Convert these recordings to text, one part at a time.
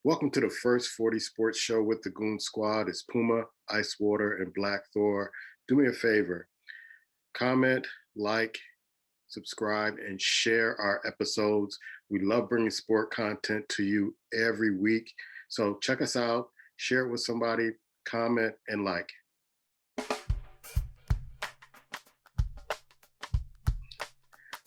Welcome to the first 40 Sports Show with the Goon Squad. It's Puma, Icewater, and Black Thor. Do me a favor, comment, like, subscribe, and share our episodes. We love bringing sport content to you every week. So check us out, share it with somebody, comment, and like.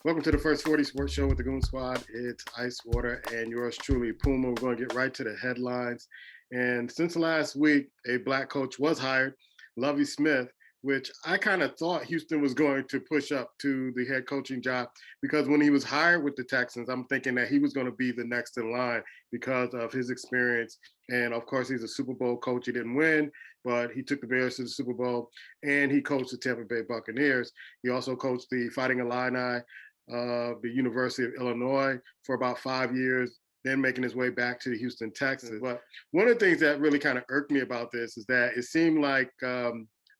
Welcome to the first 40 Sports Show with the Goon Squad. It's Icewater and yours truly, Puma. We're going to get right to the headlines. And since last week, a black coach was hired, Lovie Smith, which I kind of thought Houston was going to push up to the head coaching job because when he was hired with the Texans, I'm thinking that he was going to be the next in line because of his experience. And of course, he's a Super Bowl coach. He didn't win, but he took the Bears to the Super Bowl and he coached the Tampa Bay Buccaneers. He also coached the Fighting Illini, the University of Illinois for about 5 years, then making his way back to the Houston Texans. But one of the things that really kind of irked me about this is that it seemed like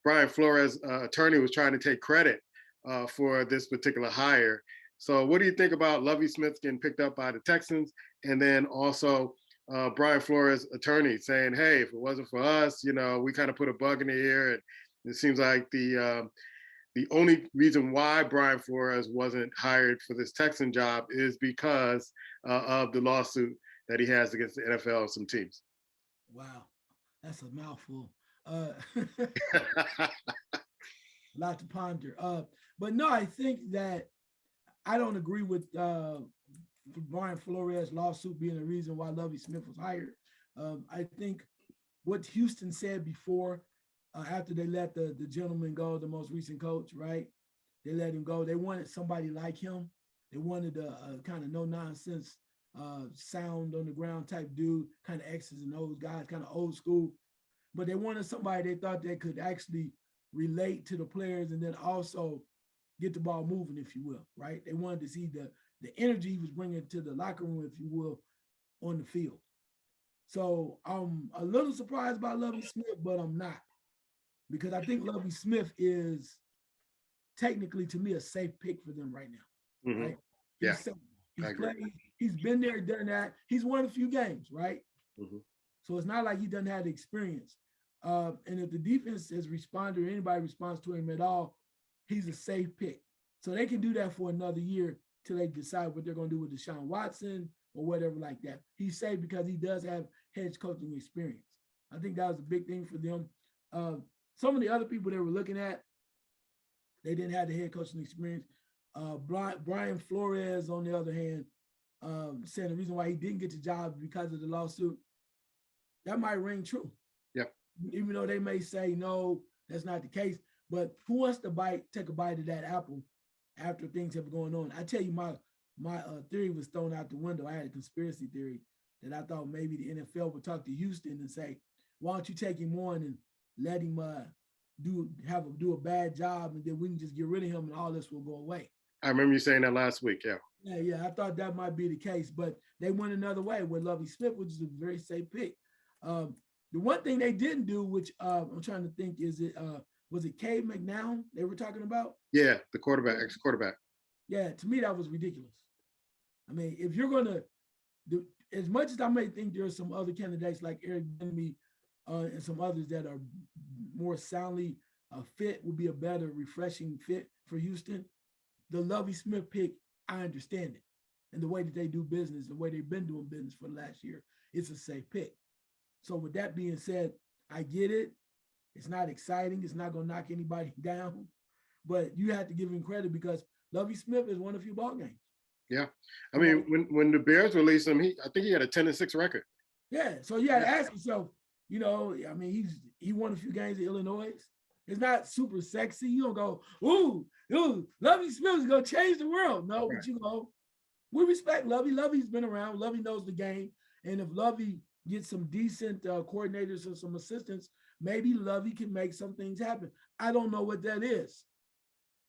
Brian Flores' attorney was trying to take credit for this particular hire. So what do you think about Lovie Smith getting picked up by the Texans? And then also Brian Flores' attorney saying, hey, if it wasn't for us, we kind of put a bug in the ear. And it seems like the only reason why Brian Flores wasn't hired for this Texan job is because of the lawsuit that he has against the NFL and some teams. Wow, that's a mouthful. A lot to ponder. But no, I think that I don't agree with Brian Flores' lawsuit being the reason why Lovie Smith was hired. I think what Houston said before, after they let the gentleman go, the most recent coach, right? They let him go. They wanted somebody like him. They wanted a kind of no nonsense, sound on the ground type dude, kind of X's and O's guys, kind of old school. But they wanted somebody they thought they could actually relate to the players and then also get the ball moving, if you will, right? They wanted to see the energy he was bringing to the locker room, if you will, on the field. So I'm a little surprised by Lovie Smith, but I'm not. Because I think Lovie Smith is technically, to me, a safe pick for them right now, right? Yeah, he's played, he's been there, done that. He's won a few games, right? So it's not like he doesn't have the experience. And if the defense has responded or anybody responds to him at all, he's a safe pick. So they can do that for another year till they decide what they're going to do with Deshaun Watson or whatever like that. He's safe because he does have head coaching experience. I think that was a big thing for them. Some of the other people they were looking at, they didn't have the head coaching experience. Brian Flores, on the other hand, saying the reason why he didn't get the job because of the lawsuit, that might ring true. Yeah. Even though they may say, no, that's not the case. But who wants to take a bite of that apple after things have been going on? I tell you, my theory was thrown out the window. I had a conspiracy theory that I thought maybe the NFL would talk to Houston and say, why don't you take him on and let him do a bad job, and then we can just get rid of him and all this will go away. I remember you saying that last week, yeah. Yeah, I thought that might be the case, but they went another way with Lovie Smith, which is a very safe pick. The one thing they didn't do, which I'm trying to think, was it Cade McNown they were talking about? Yeah, the quarterback, ex-quarterback. Yeah, to me, that was ridiculous. I mean, if you're going to do, as much as I may think there's some other candidates like Eric Bieniemy, and some others that are more soundly fit, would be a better, refreshing fit for Houston. The Lovie Smith pick, I understand it. And the way that they do business, the way they've been doing business for the last year, it's a safe pick. So with that being said, I get it. It's not exciting. It's not going to knock anybody down. But you have to give him credit because Lovie Smith has won a few ball games. Yeah. I mean, when the Bears released him, I think he had a 10-6 record. Yeah. So you had to ask yourself, I mean, he won a few games in Illinois. It's not super sexy. You don't go, ooh, Lovie Smith is going to change the world. No, right. But you go, we respect Lovie. Lovie's been around. Lovie knows the game. And if Lovie gets some decent coordinators or some assistants, maybe Lovie can make some things happen. I don't know what that is,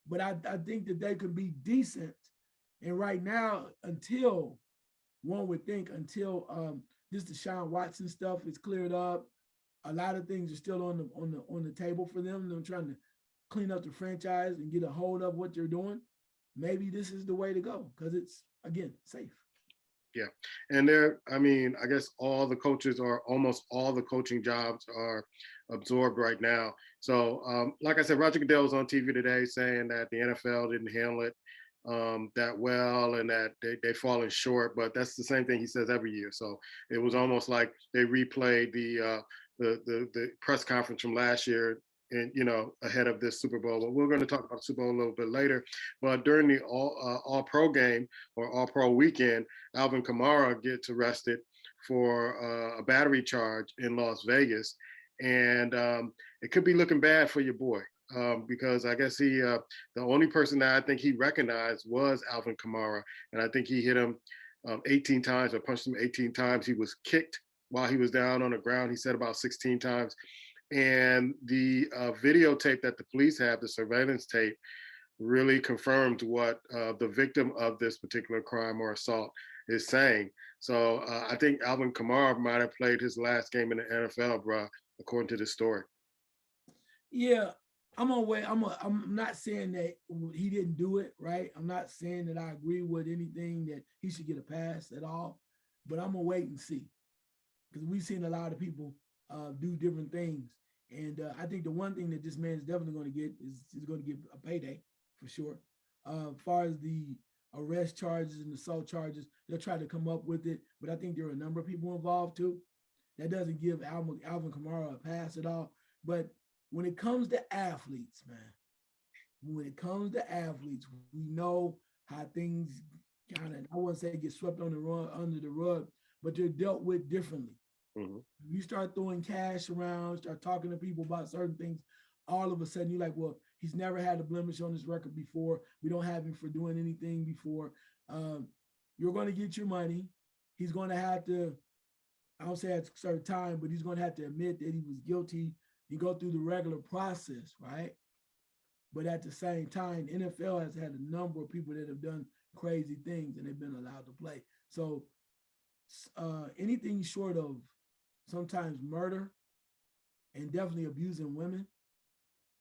but I think that they could be decent. And right now, until this Deshaun Watson stuff is cleared up, a lot of things are still on the table for them. They're trying to clean up the franchise and get a hold of what they're doing. Maybe this is the way to go because it's, again, safe. Yeah. And there, I mean, I guess all the coaches or almost all the coaching jobs are absorbed right now. So, like I said, Roger Goodell was on TV today saying that the NFL didn't handle it that well and that they've fallen short. But that's the same thing he says every year. So it was almost like they replayed the press conference from last year and ahead of this Super Bowl. But we're going to talk about the Super Bowl a little bit later. But during the all pro game or all pro weekend, Alvin Kamara gets arrested for a battery charge in Las Vegas, and it could be looking bad for your boy. Because I guess the only person that I think he recognized was Alvin Kamara, and I think he hit him 18 times or punched him 18 times. He was kicked while he was down on the ground. He said about 16 times. And the videotape that the police have, the surveillance tape, really confirmed what the victim of this particular crime or assault is saying. So I think Alvin Kamara might have played his last game in the NFL, bro, according to this story. Yeah, I'm not saying that he didn't do it, right? I'm not saying that I agree with anything that he should get a pass at all, but I'm gonna wait and see because we've seen a lot of people do different things, and I think the one thing that this man is definitely going to get is he's going to get a payday for sure. As far as the arrest charges and assault charges, they'll try to come up with it, but I think there are a number of people involved too. That doesn't give Alvin Kamara a pass at all, but when it comes to athletes, man, when it comes to athletes, we know how things kind of, I wouldn't say get swept on the rug, under the rug, but they're dealt with differently. Mm-hmm. You start throwing cash around, start talking to people about certain things, all of a sudden you're like, well, he's never had a blemish on his record before. We don't have him for doing anything before. You're going to get your money. He's going to have to, I don't say at a certain time, but he's going to have to admit that he was guilty. You go through the regular process, right? But at the same time, the NFL has had a number of people that have done crazy things and they've been allowed to play. So anything short of sometimes murder and definitely abusing women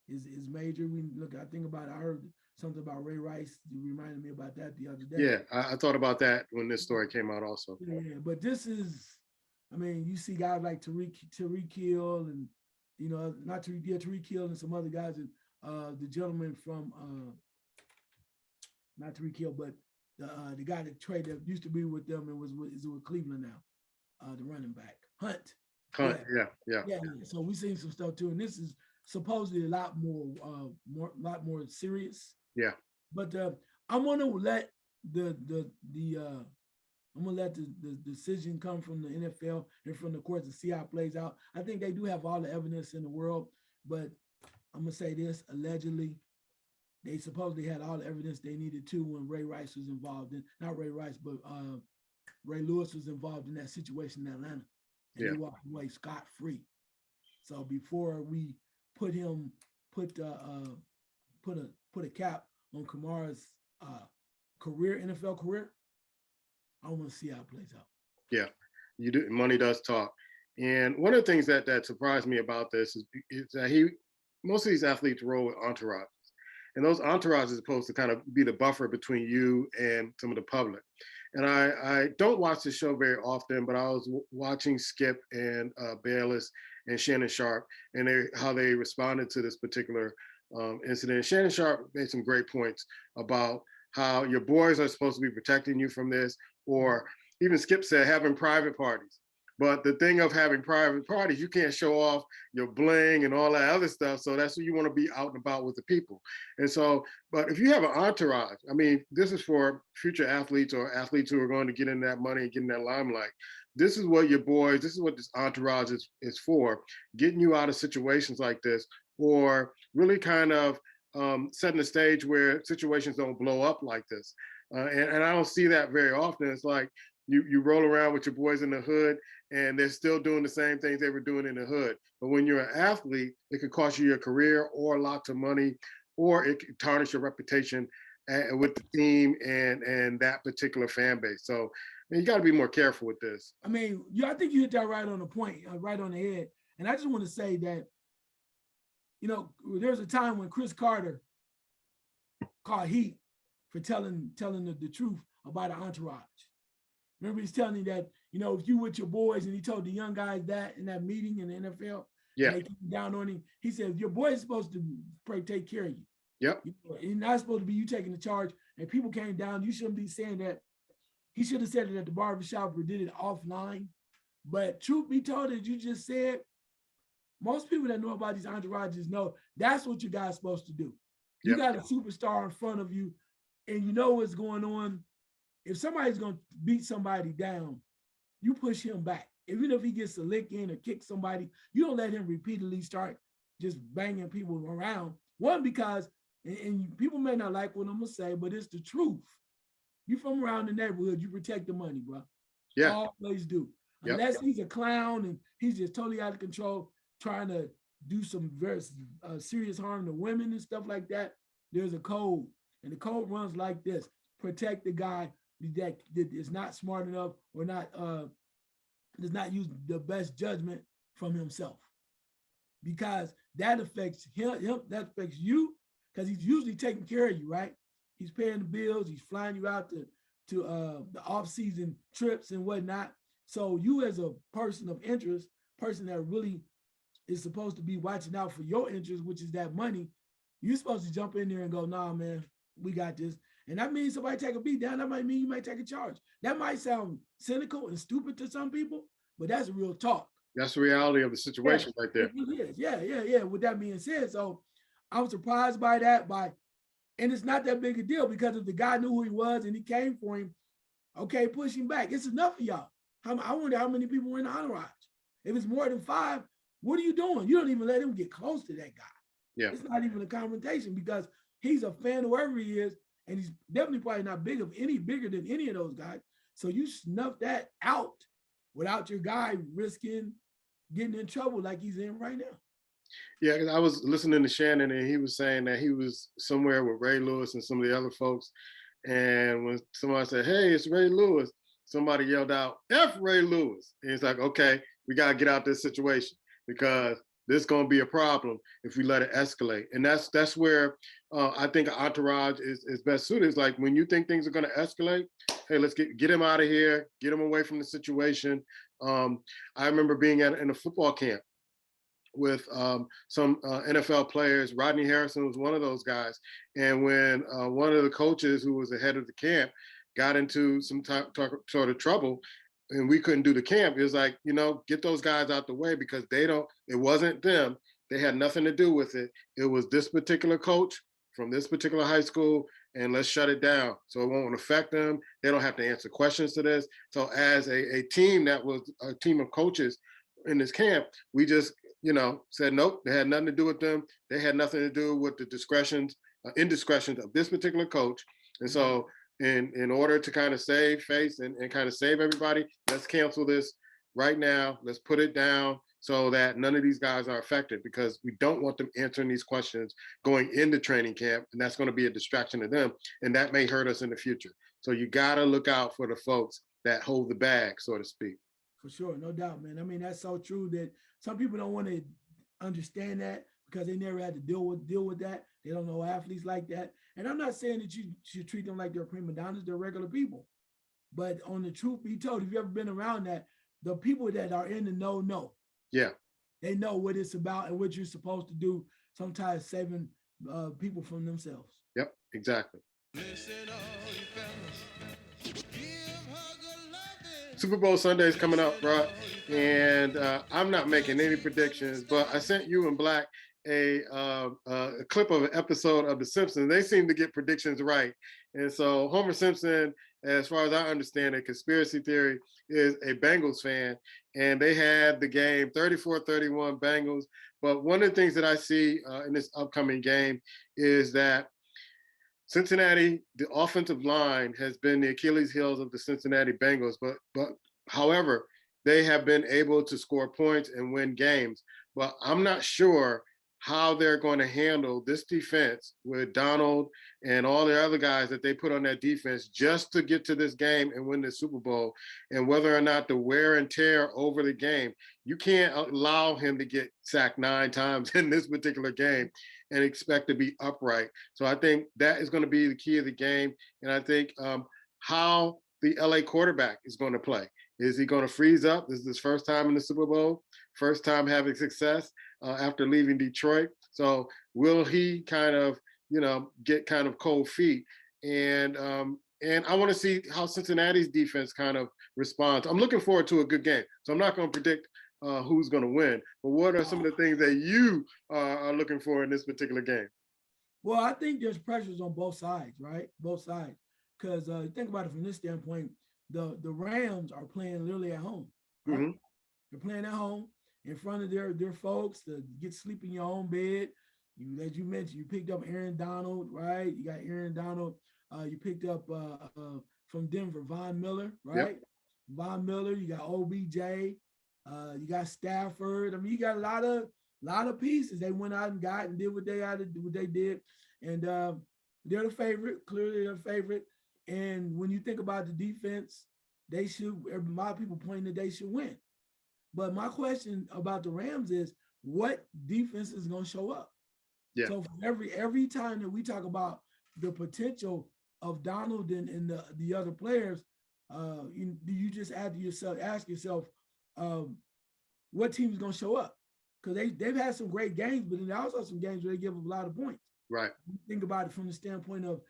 is major. We look, I think about, I heard something about Ray Rice. You reminded me about that the other day. Yeah, I thought about that when this story came out also. Yeah, but this is, I mean, you see guys like Tariq Hill and, not Tariq Hill and some other guys, and the gentleman from, not Tariq Hill, but the guy that used to be with them and is with Cleveland now, the running back, Hunt. Yeah. So we seen some stuff too, and this is supposedly a lot more serious. Yeah. But I'm gonna let the decision come from the NFL and from the courts to see how it plays out. I think they do have all the evidence in the world, but I'm gonna say this: allegedly, they supposedly had all the evidence they needed to when Ray Rice was involved in, not Ray Rice, but Ray Lewis was involved in that situation in Atlanta, and he walked away scot-free. So before we put a cap on Kamara's NFL career, I want to see how it plays out. Yeah, you do. Money does talk. And one of the things that surprised me about this is that most of these athletes roll with entourages. And those entourages are supposed to kind of be the buffer between you and some of the public. And I don't watch the show very often, but I was watching Skip and Bayless and Shannon Sharp and how they responded to this particular incident. Shannon Sharp made some great points about how your boys are supposed to be protecting you from this, or even Skip said having private parties. But the thing of having private parties, you can't show off your bling and all that other stuff. So that's what you want to be out and about with the people. And so, but if you have an entourage, I mean, this is for future athletes or athletes who are going to get in that money and get in that limelight. This is what your boys, this is what this entourage is for, getting you out of situations like this, or really kind of setting the stage where situations don't blow up like this. And I don't see that very often. It's like you roll around with your boys in the hood and they're still doing the same things they were doing in the hood. But when you're an athlete, it could cost you your career or lots of money, or it could tarnish your reputation with the team and that particular fan base. So you got to be more careful with this. I mean, I think you hit that right on the point, right on the head. And I just want to say that, there's a time when Chris Carter caught heat for telling the truth about an entourage. Remember, he's telling you that, if you with your boys, and he told the young guys that in that meeting in the NFL, and Yeah. they came down on him. He said, if your boy is supposed to take care of you. Yep. It's not supposed to be you taking the charge. And people came down. You shouldn't be saying that. He should have said it at the barbershop or did it offline. But truth be told, as you just said, most people that know about these entourages know that's what you guys supposed to do. You got a superstar in front of you, and you know what's going on. If somebody's going to beat somebody down, you push him back. Even if he gets a lick in or kick somebody, you don't let him repeatedly start just banging people around. One, because, and people may not like what I'm going to say, but it's the truth. You from around the neighborhood, you protect the money, bro. Yeah. Always do. Unless he's a clown and he's just totally out of control, trying to do some very serious harm to women and stuff like that, there's a code. And the code runs like this: protect the guy that is not smart enough or not does not use the best judgment from himself. Because that affects him, that affects you, because he's usually taking care of you, right? He's paying the bills, he's flying you out to the off-season trips and whatnot. So you, as a person of interest, person that really is supposed to be watching out for your interest, which is that money, you're supposed to jump in there and go, nah, man, we got this. And that means somebody take a beat down. That might mean you might take a charge. That might sound cynical and stupid to some people, but that's real talk. That's the reality of the situation right there. It is. Yeah. With that being said, so I was surprised by that. And it's not that big a deal, because if the guy knew who he was and he came for him, okay, push him back. It's enough for y'all. I wonder how many people were in the entourage. If it's more than 5, what are you doing? You don't even let him get close to that guy. Yeah. It's not even a confrontation, because he's a fan, whoever he is, and he's definitely probably not bigger than any of those guys. So you snuff that out without your guy risking getting in trouble like he's in right now. Yeah, because I was listening to Shannon, and he was saying that he was somewhere with Ray Lewis and some of the other folks. And when somebody said, hey, it's Ray Lewis, somebody yelled out, F Ray Lewis. And he's like, okay, we got to get out this situation, because this is going to be a problem if we let it escalate. And that's where I think an entourage is best suited. It's like, when you think things are going to escalate, hey, let's get him out of here, get him away from the situation. I remember being in a football camp with some NFL players. Rodney Harrison was one of those guys. And when one of the coaches, who was the head of the camp, got into some sort of trouble, and we couldn't do the camp, it was like, get those guys out the way, because it wasn't them. They had nothing to do with it. It was this particular coach from this particular high school, and let's shut it down so it won't affect them. They don't have to answer questions to this. So as a team that was a team of coaches in this camp, we just, said, nope, they had nothing to do with them. They had nothing to do with the indiscretions of this particular coach. And so in order to kind of save face and kind of save everybody, let's cancel this right now. Let's put it down so that none of these guys are affected, because we don't want them answering these questions going into training camp, and that's going to be a distraction to them, and that may hurt us in the future. So you got to look out for the folks that hold the bag, so to speak. For sure, no doubt, man. I mean, that's so true that some people don't want to understand that, because they never had to deal with that. They don't know athletes like that. And I'm not saying that you should treat them like they're prima donnas, they're regular people. But on the truth be told, if you've ever been around that, the people that are in the know. Yeah. They know what it's about and what you're supposed to do, sometimes saving people from themselves. Yep, exactly. Super Bowl Sunday is coming up, bro, and I'm not making any predictions, but I sent you and Black a clip of an episode of The Simpsons. They seem to get predictions right. And so Homer Simpson, as far as I understand it, conspiracy theory, is a Bengals fan, and they had the game 34-31 Bengals. But one of the things that I see in this upcoming game is that Cincinnati, the offensive line, has been the Achilles heels of the Cincinnati Bengals, but however, they have been able to score points and win games. But I'm not sure how they're going to handle this defense with Donald and all the other guys that they put on that defense just to get to this game and win the Super Bowl, and whether or not the wear and tear over the game. You can't allow him to get sacked 9 times in this particular game and expect to be upright. So I think that is going to be the key of the game. And I think how the LA quarterback is going to play. Is he going to freeze up? This is his first time in the Super Bowl, first time having success after leaving Detroit. So will he kind of, get kind of cold feet? And I want to see how Cincinnati's defense kind of responds. I'm looking forward to a good game. So I'm not going to predict who's going to win. But what are some of the things that you are looking for in this particular game? Well, I think there's pressures on both sides, right? Both sides. Because think about it from this standpoint, the Rams are playing literally at home. Right? Mm-hmm. They're playing at home in front of their folks to get sleep in your own bed. You, as you mentioned, you picked up Aaron Donald, right? You got Aaron Donald. You picked up from Denver, Von Miller, right? Yep. Von Miller. You got OBJ. You got Stafford. I mean, you got a lot of pieces. They went out and got and did what they did, and they're the favorite. Clearly, they're the favorite. And when you think about the defense, they should. A lot of people pointing that they should win. But my question about the Rams is, what defense is going to show up? Yeah. So for every time that we talk about the potential of Donald and the other players, you just ask yourself, what team is going to show up? Because they've had some great games, but then also some games where they give up a lot of points. Right. Think about it from the standpoint of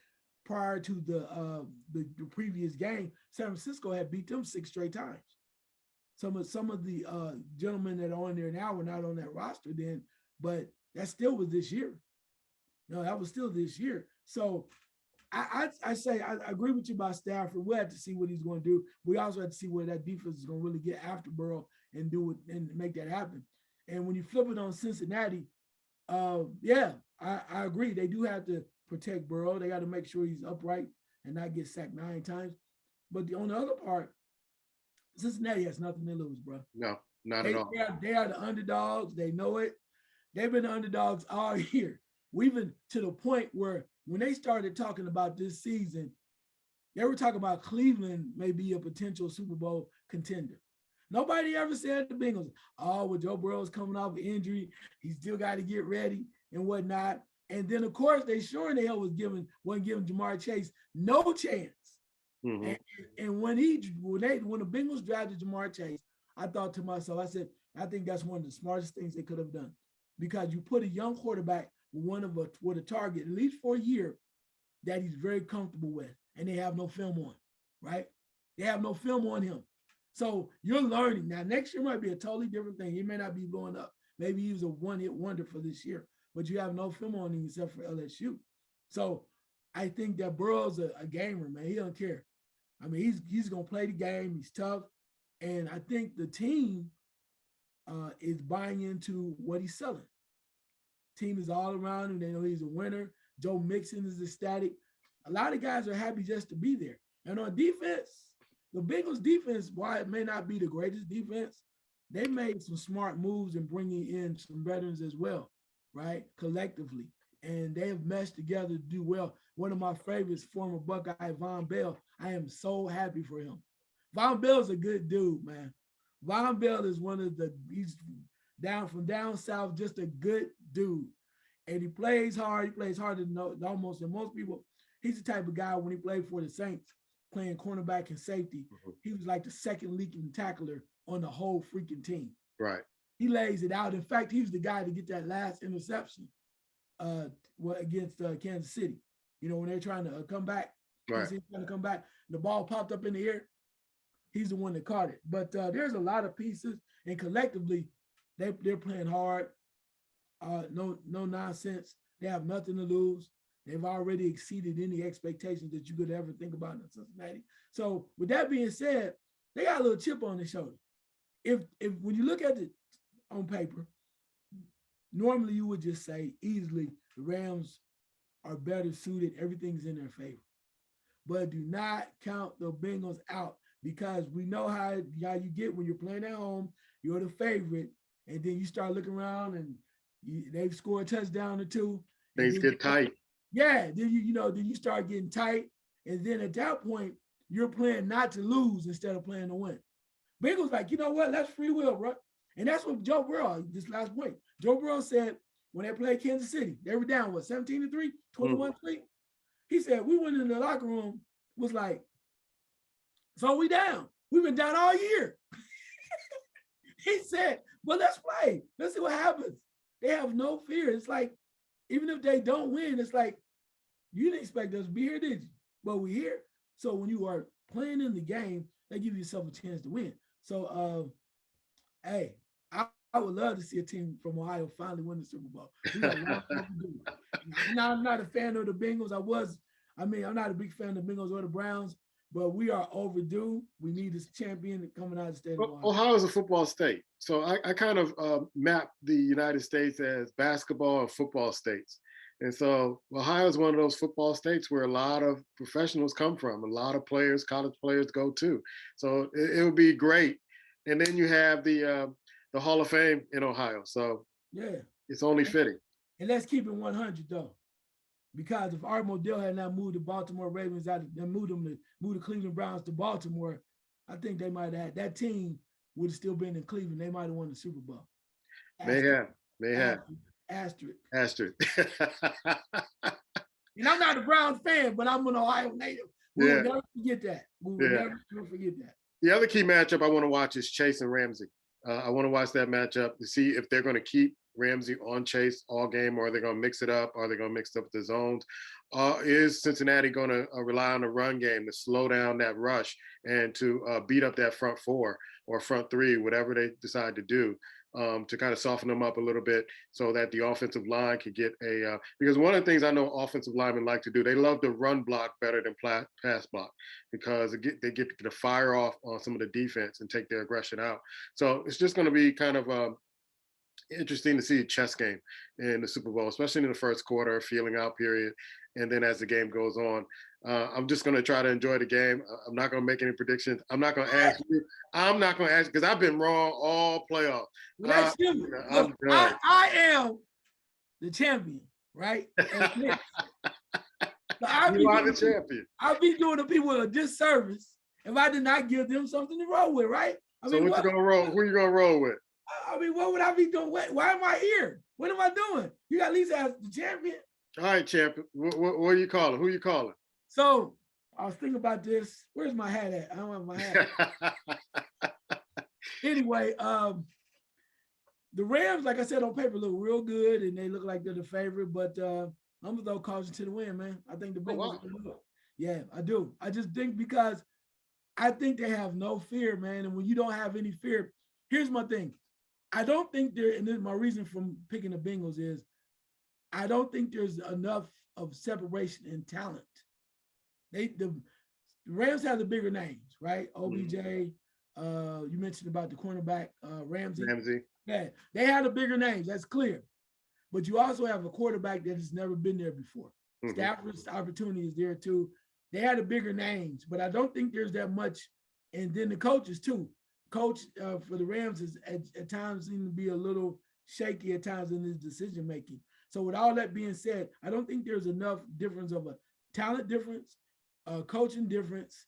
prior to the previous game, San Francisco had beat them 6 straight times. Some of the gentlemen that are on there now were not on that roster then, but that still was this year. No, that was still this year. So I say I agree with you about Stafford. We'll have to see what he's going to do. We also have to see where that defense is going to really get after Burrow and do it and make that happen. And when you flip it on Cincinnati, I agree. They do have to protect Burrow. They got to make sure he's upright and not get sacked 9 times. But on the other part, Cincinnati has nothing to lose, bro. No, not at all. They are the underdogs. They know it. They've been the underdogs all year. We've been to the point where when they started talking about this season, they were talking about Cleveland may be a potential Super Bowl contender. Nobody ever said the Bengals, well, Joe Burrow's coming off an injury. He still got to get ready and whatnot. And then, of course, they sure in the hell wasn't giving Jamar Chase no chance. Mm-hmm. And when the Bengals drafted Jamar Chase, I thought to myself, I said, I think that's one of the smartest things they could have done, because you put a young quarterback with a target, at least for a year, that he's very comfortable with, and they have no film on, right? They have no film on him. So you're learning. Now, next year might be a totally different thing. He may not be blowing up. Maybe he was a one-hit wonder for this year, but you have no film on him except for LSU. So I think that Burrow's a gamer, man. He don't care. I mean, he's going to play the game. He's tough. And I think the team is buying into what he's selling. Team is all around him. They know he's a winner. Joe Mixon is ecstatic. A lot of guys are happy just to be there. And on defense, the Bengals defense, while it may not be the greatest defense, they made some smart moves in bringing in some veterans as well, right, collectively. And they have meshed together to do well. One of my favorites, former Buckeye, Von Bell, I am so happy for him. Von Bell's a good dude, man. Von Bell is he's down south, just a good dude. And he plays hard. He plays harder than most people. He's the type of guy, when he played for the Saints, playing cornerback and safety, he was like the second leading tackler on the whole freaking team. Right. He lays it out. In fact, he was the guy to get that last interception against Kansas City. You know, when they're trying to come back. Right. Trying to come back. The ball popped up in the air. He's the one that caught it. But there's a lot of pieces, and collectively, they're playing hard. No nonsense. They have nothing to lose. They've already exceeded any expectations that you could ever think about in Cincinnati. So with that being said, they got a little chip on their shoulder. If when you look at it on paper, normally you would just say easily the Rams are better suited. Everything's in their favor. But do not count the Bengals out, because we know how you get when you're playing at home. You're the favorite, and then you start looking around and they've scored a touchdown or two. Things get tight. Yeah, then you start getting tight, and then at that point you're playing not to lose instead of playing to win. Bengals like, you know what? That's free will, bro. And that's what Joe Burrow, this last point. Joe Burrow said when they played Kansas City, they were down 17-3, 21-3. He said we went in the locker room, was like, So we down. We've been down all year. He said, well, let's play. Let's see what happens. They have no fear. It's like, even if they don't win, it's like, you didn't expect us to be here, did you? But we're here. So when you are playing in the game, they give yourself a chance to win. So, hey, I would love to see a team from Ohio finally win the Super Bowl. We got a lot of to do. Now, I'm not a fan of the Bengals. I'm not a big fan of the Bengals or the Browns, but we are overdue. We need this champion coming out of the state of Ohio. Ohio is a football state. So I kind of map the United States as basketball and football states. And so Ohio is one of those football states where a lot of professionals come from. A lot of players, college players go to. So it would be great. And then you have the Hall of Fame in Ohio. So yeah, it's only fitting. And let's keep it 100 though. Because if Art Modell had not moved the Baltimore Ravens out and moved the Cleveland Browns to Baltimore, I think they might have, that team would have still been in Cleveland. They might have won the Super Bowl. May have. Asterisk. And I'm not a Browns fan, but I'm an Ohio native. We will never forget that. We will never forget that. The other key matchup I want to watch is Chase and Ramsey. I want to watch that matchup to see if they're going to keep Ramsey on Chase all game, or are they going to mix it up? Are they going to mix up the zones? Is Cincinnati going to rely on the run game to slow down that rush and to beat up that front four or front three, whatever they decide to do, to kind of soften them up a little bit so that the offensive line could get because one of the things I know offensive linemen like to do, they love to run block better than pass block because they get to fire off on some of the defense and take their aggression out. So it's just going to be kind of interesting to see a chess game in the Super Bowl, especially in the first quarter, feeling out period. And then as the game goes on, I'm just going to try to enjoy the game. I'm not going to make any predictions. I'm not going to ask you because I've been wrong all playoff. Well, that's you. Look, I am the champion, right? You are the champion. I'll be doing the people a disservice if I did not give them something to roll with, right? What you going to roll? Who you going to roll with? I mean, what would I be doing? Why am I here? What am I doing? You got at least ask the champion. All right, champion. What are you calling? Who are you calling? So I was thinking about this. Where's my hat at? I don't have my hat. Anyway, the Rams, like I said, on paper look real good, and they look like they're the favorite. But I'm gonna throw caution to the wind, man. I think the Bengals. Yeah, I do. I just think because I think they have no fear, man. And when you don't have any fear, here's my thing. I don't think and this, my reason from picking the Bengals is I don't think there's enough of separation in talent. The Rams have the bigger names, right? OBJ, you mentioned about the cornerback, Ramsey. Yeah, they have the bigger names, that's clear. But you also have a quarterback that has never been there before. Mm-hmm. Stafford's opportunity is there too. They had the bigger names, but I don't think there's that much. And then the coaches too. Coach for the Rams is at times seem to be a little shaky at times in his decision making. So with all that being said, I don't think there's enough difference of a talent difference, a coaching difference,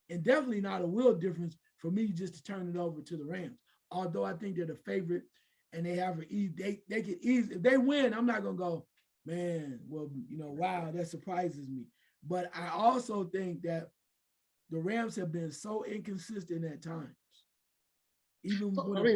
and definitely not a will difference for me just to turn it over to the Rams. Although I think they're the favorite and they have they can easy. If they win, I'm not gonna go, man, well, wow, that surprises me. But I also think that the Rams have been so inconsistent at times.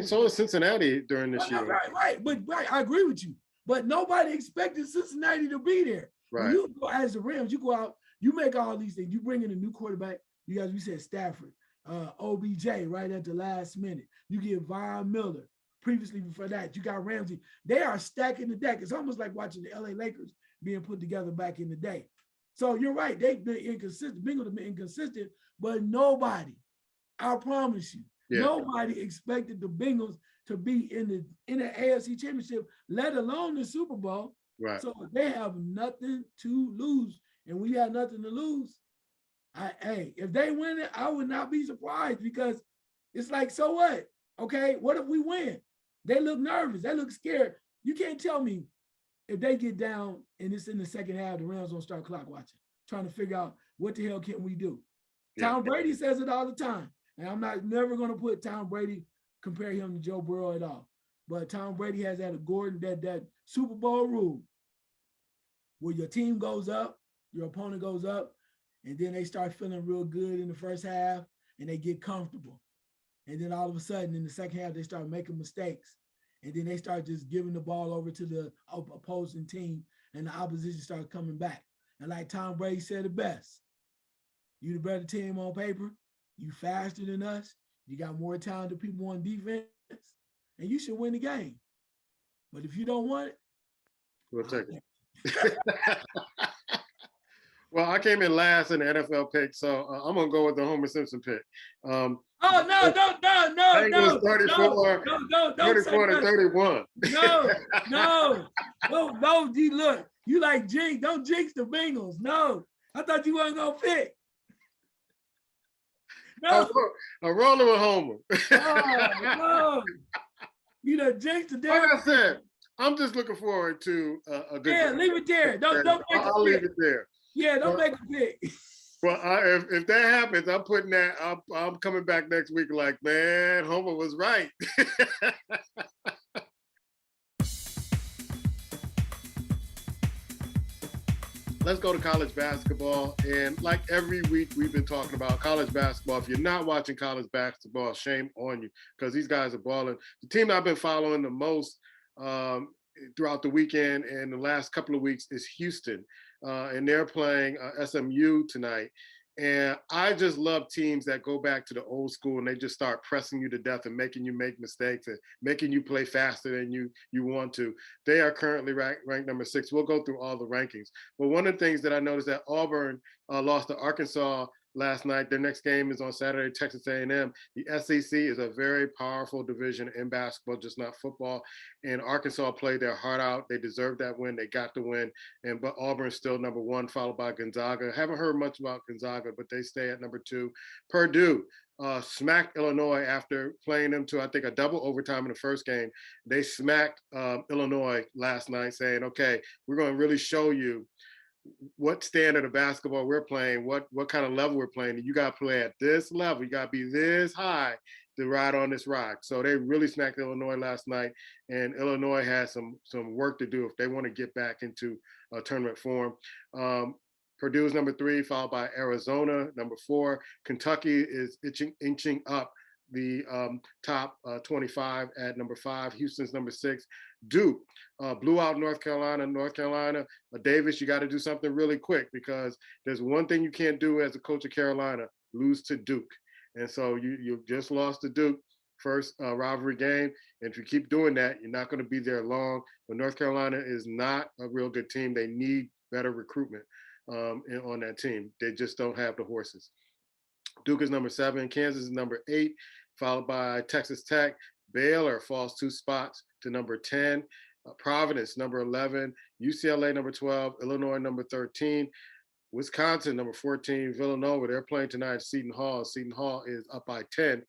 So is Cincinnati during this year. Right. But I agree with you. But nobody expected Cincinnati to be there. Right. When you go as the Rams, you go out, you make all these things. You bring in a new quarterback. We said Stafford, OBJ right at the last minute. You get Von Miller. Previously before that, you got Ramsey. They are stacking the deck. It's almost like watching the LA Lakers being put together back in the day. So you're right. They've been inconsistent. Bengals have been inconsistent, but nobody, I promise you, nobody expected the Bengals to be in the AFC Championship, let alone the Super Bowl. Right. So they have nothing to lose. And when you have nothing to lose, if they win it, I would not be surprised because it's like, so what? Okay, what if we win? They look nervous. They look scared. You can't tell me if they get down and it's in the second half, the Rams don't start clock watching, trying to figure out what the hell can we do. Yeah. Tom Brady says it all the time. And I'm never going to put Tom Brady, compare him to Joe Burrow at all. But Tom Brady has that Super Bowl rule where your team goes up, your opponent goes up, and then they start feeling real good in the first half. and they get comfortable. And then all of a sudden, in the second half, they start making mistakes. And then they start just giving the ball over to the opposing team, and the opposition starts coming back. And like Tom Brady said it best, you the better team on paper, you faster than us, you got more talented people on defense, and you should win the game. But if you don't want it, we'll take it. Well, I came in last in the NFL pick, so I'm gonna go with the Homer Simpson pick. Oh no, Bengals 34 to 31. No, you look, you like jinx, don't jinx the Bengals. No, I thought you weren't gonna pick. No, I'm rolling with Homer. No. You know, jinx the damn. Like I said, I'm just looking forward to a good. Yeah, leave it there. Don't make I'll leave it there. Yeah, don't make a pick. Well, if that happens, I'm putting that. I'm coming back next week. Like, man, Homer was right. Let's go to college basketball. And like every week, we've been talking about college basketball. If you're not watching college basketball, shame on you, because these guys are balling. The team I've been following the most throughout the weekend and the last couple of weeks is Houston. And they're playing SMU tonight. And I just love teams that go back to the old school and they just start pressing you to death and making you make mistakes and making you play faster than you want to. They are currently ranked number 6. We'll go through all the rankings. But one of the things that I noticed that Auburn lost to Arkansas last night. Their next game is on Saturday, Texas A&M. The SEC is a very powerful division in basketball, just not football. And Arkansas played their heart out. They deserved that win. They got the win. But Auburn's still number 1, followed by Gonzaga. Haven't heard much about Gonzaga, but they stay at number 2. Purdue smacked Illinois after playing them to, I think, a double overtime in the first game. They smacked Illinois last night, saying, okay, we're going to really show you what standard of basketball we're playing, what kind of level we're playing. And you got to play at this level. You got to be this high to ride on this rock. So they really smacked Illinois last night, and Illinois has some work to do if they want to get back into tournament form. Purdue's number 3, followed by Arizona, number 4. Kentucky is inching up the top 25 at number 5. Houston's number 6. Duke blew out North Carolina. Davis, you got to do something really quick, because there's one thing you can't do as a coach of Carolina: lose to Duke. And so you just lost to Duke, first rivalry game. And if you keep doing that, you're not going to be there long. But North Carolina is not a real good team. They need better recruitment on that team. They just don't have the horses. Duke is number 7. Kansas is number 8, followed by Texas Tech. Baylor falls 2 spots to number 10. Providence, number 11. UCLA, number 12. Illinois, number 13. Wisconsin, number 14. Villanova, they're playing tonight at Seton Hall. Seton Hall is up by 10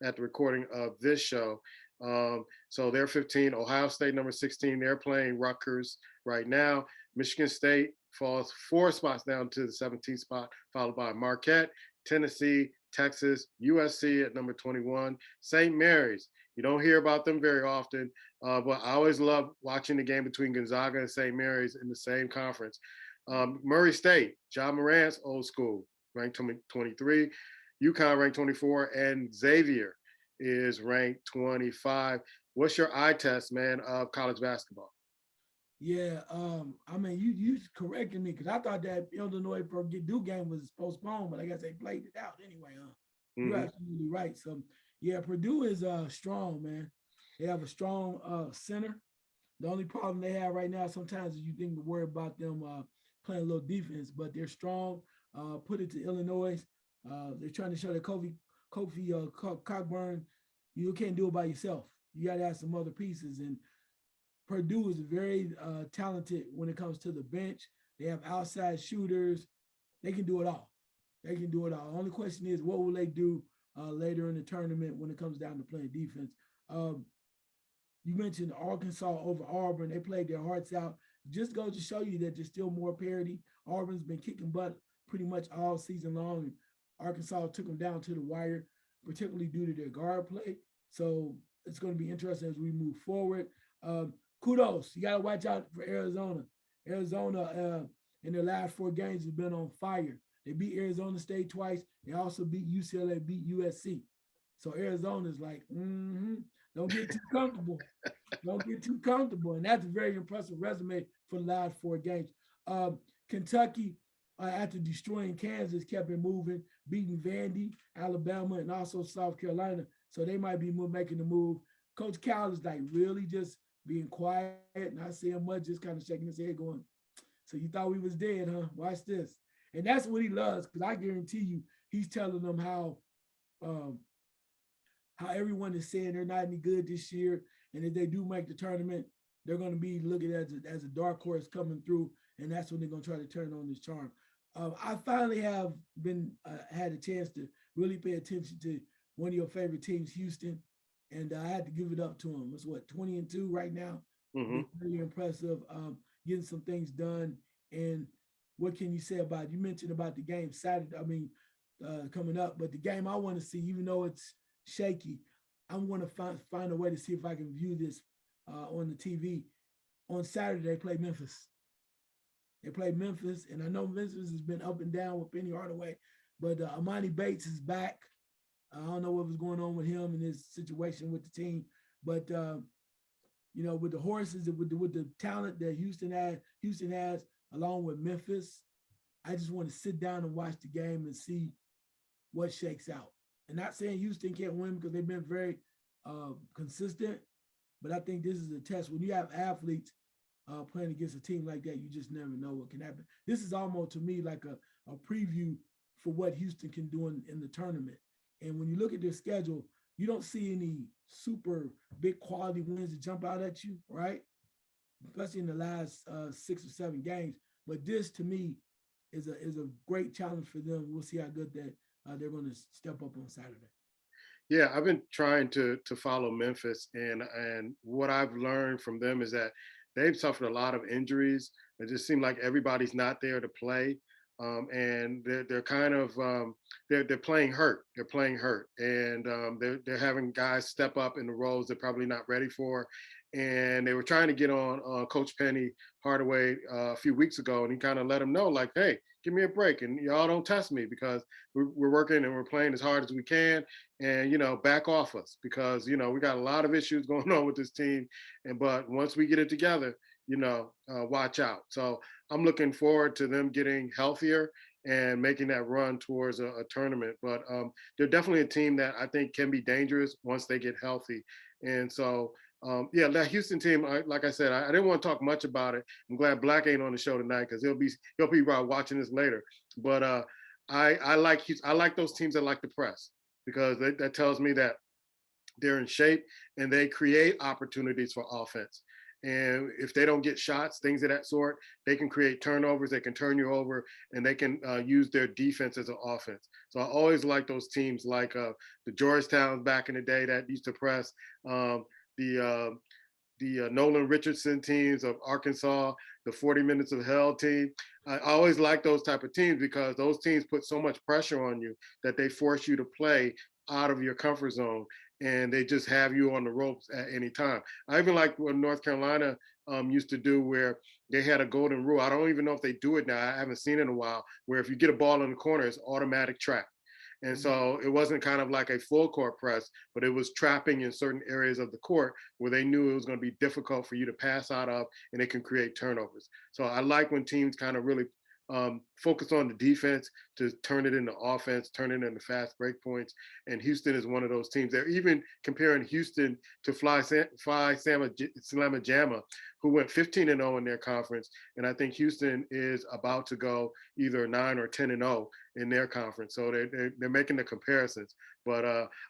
at the recording of this show. So they're 15. Ohio State, number 16. They're playing Rutgers right now. Michigan State falls 4 spots down to the 17th spot, followed by Marquette, Tennessee, Texas, USC at number 21. St. Mary's, you don't hear about them very often, but I always love watching the game between Gonzaga and St. Mary's in the same conference. Murray State, John Morant's old school, ranked 23. UConn ranked 24, and Xavier is ranked 25. What's your eye test, man, of college basketball? Yeah, I mean, you corrected me, because I thought that Illinois Purdue game was postponed, but I guess they played it out anyway, huh? Mm-hmm. You're absolutely right. So, yeah, Purdue is strong, man. They have a strong center. The only problem they have right now sometimes is you think to worry about them playing a little defense, but they're strong. Put it to Illinois. They're trying to show that Kofi Cockburn, you can't do it by yourself. You got to have some other pieces, and Purdue is very talented when it comes to the bench. They have outside shooters. They can do it all. The only question is, what will they do later in the tournament when it comes down to playing defense? You mentioned Arkansas over Auburn. They played their hearts out. Just goes to show you that there's still more parity. Auburn's been kicking butt pretty much all season long, and Arkansas took them down to the wire, particularly due to their guard play. So it's going to be interesting as we move forward. Kudos. You got to watch out for Arizona. Arizona, in their last 4 games, has been on fire. They beat Arizona State twice. They also beat UCLA, beat USC. So Arizona's like, don't get too comfortable. Don't get too comfortable. And that's a very impressive resume for the last 4 games. Kentucky, after destroying Kansas, kept it moving, beating Vandy, Alabama, and also South Carolina. So they might be making the move. Coach Cal is like really just being quiet, not saying much, just kind of shaking his head going, so you thought we was dead, huh? Watch this. And that's what he loves, because I guarantee you he's telling them how everyone is saying they're not any good this year. And if they do make the tournament, they're going to be looking at it as a dark horse coming through. And that's when they're going to try to turn on this charm. I finally have had a chance to really pay attention to one of your favorite teams, Houston. And I had to give it up to them. It's 20-2 right now. Mm-hmm. Really impressive, getting some things done. And what can you say about it? You mentioned about the game Saturday, coming up, but the game I want to see, even though it's shaky, I want to find a way to see if I can view this on the TV. On Saturday, they play Memphis. And I know Memphis has been up and down with Penny Hardaway, but Amani Bates is back. I don't know what was going on with him and his situation with the team, but with the horses, with the talent that Houston has, along with Memphis, I just want to sit down and watch the game and see what shakes out. And not saying Houston can't win because they've been very consistent, but I think this is a test. When you have athletes playing against a team like that, you just never know what can happen. This is almost, to me, like a preview for what Houston can do in the tournament. And when you look at their schedule, you don't see any super big quality wins to jump out at you, right? Especially in the last 6 or 7 games. But this, to me, is a great challenge for them. We'll see how good they're going to step up on Saturday. Yeah, I've been trying to follow Memphis, and what I've learned from them is that they've suffered a lot of injuries. It just seems like everybody's not there to play, and they're kind of they're playing hurt. They're playing hurt, and they're having guys step up in the roles they're probably not ready for. And they were trying to get on Coach Penny Hardaway a few weeks ago, and he kind of let them know, like, hey, give me a break, and y'all don't test me because we're working and we're playing as hard as we can, and back off us because we got a lot of issues going on with this team, but once we get it together, watch out. So I'm looking forward to them getting healthier and making that run towards a tournament. But they're definitely a team that I think can be dangerous once they get healthy. And so, that Houston team, like I said, I didn't want to talk much about it. I'm glad Black ain't on the show tonight because he'll be watching this later. But I like those teams that like to press because that tells me that they're in shape and they create opportunities for offense. And if they don't get shots, things of that sort, they can create turnovers, they can turn you over, and they can use their defense as an offense. So I always like those teams like the Georgetowns back in the day that used to press, the Nolan Richardson teams of Arkansas, the 40 Minutes of Hell team. I always like those type of teams because those teams put so much pressure on you that they force you to play out of your comfort zone, and they just have you on the ropes at any time. I even like what North Carolina used to do where they had a golden rule. I don't even know if they do it now. I haven't seen it in a while, where if you get a ball in the corner, it's automatic trap. And so it wasn't kind of like a full court press, but it was trapping in certain areas of the court where they knew it was going to be difficult for you to pass out of, and it can create turnovers. So I like when teams kind of really focus on the defense to turn it into offense, turn it into fast break points. And Houston is one of those teams. They're even comparing Houston to Fly Slamma Jamma, who went 15-0 in their conference. And I think Houston is about to go either 9 or 10-0 in their conference. So they're making the comparisons. But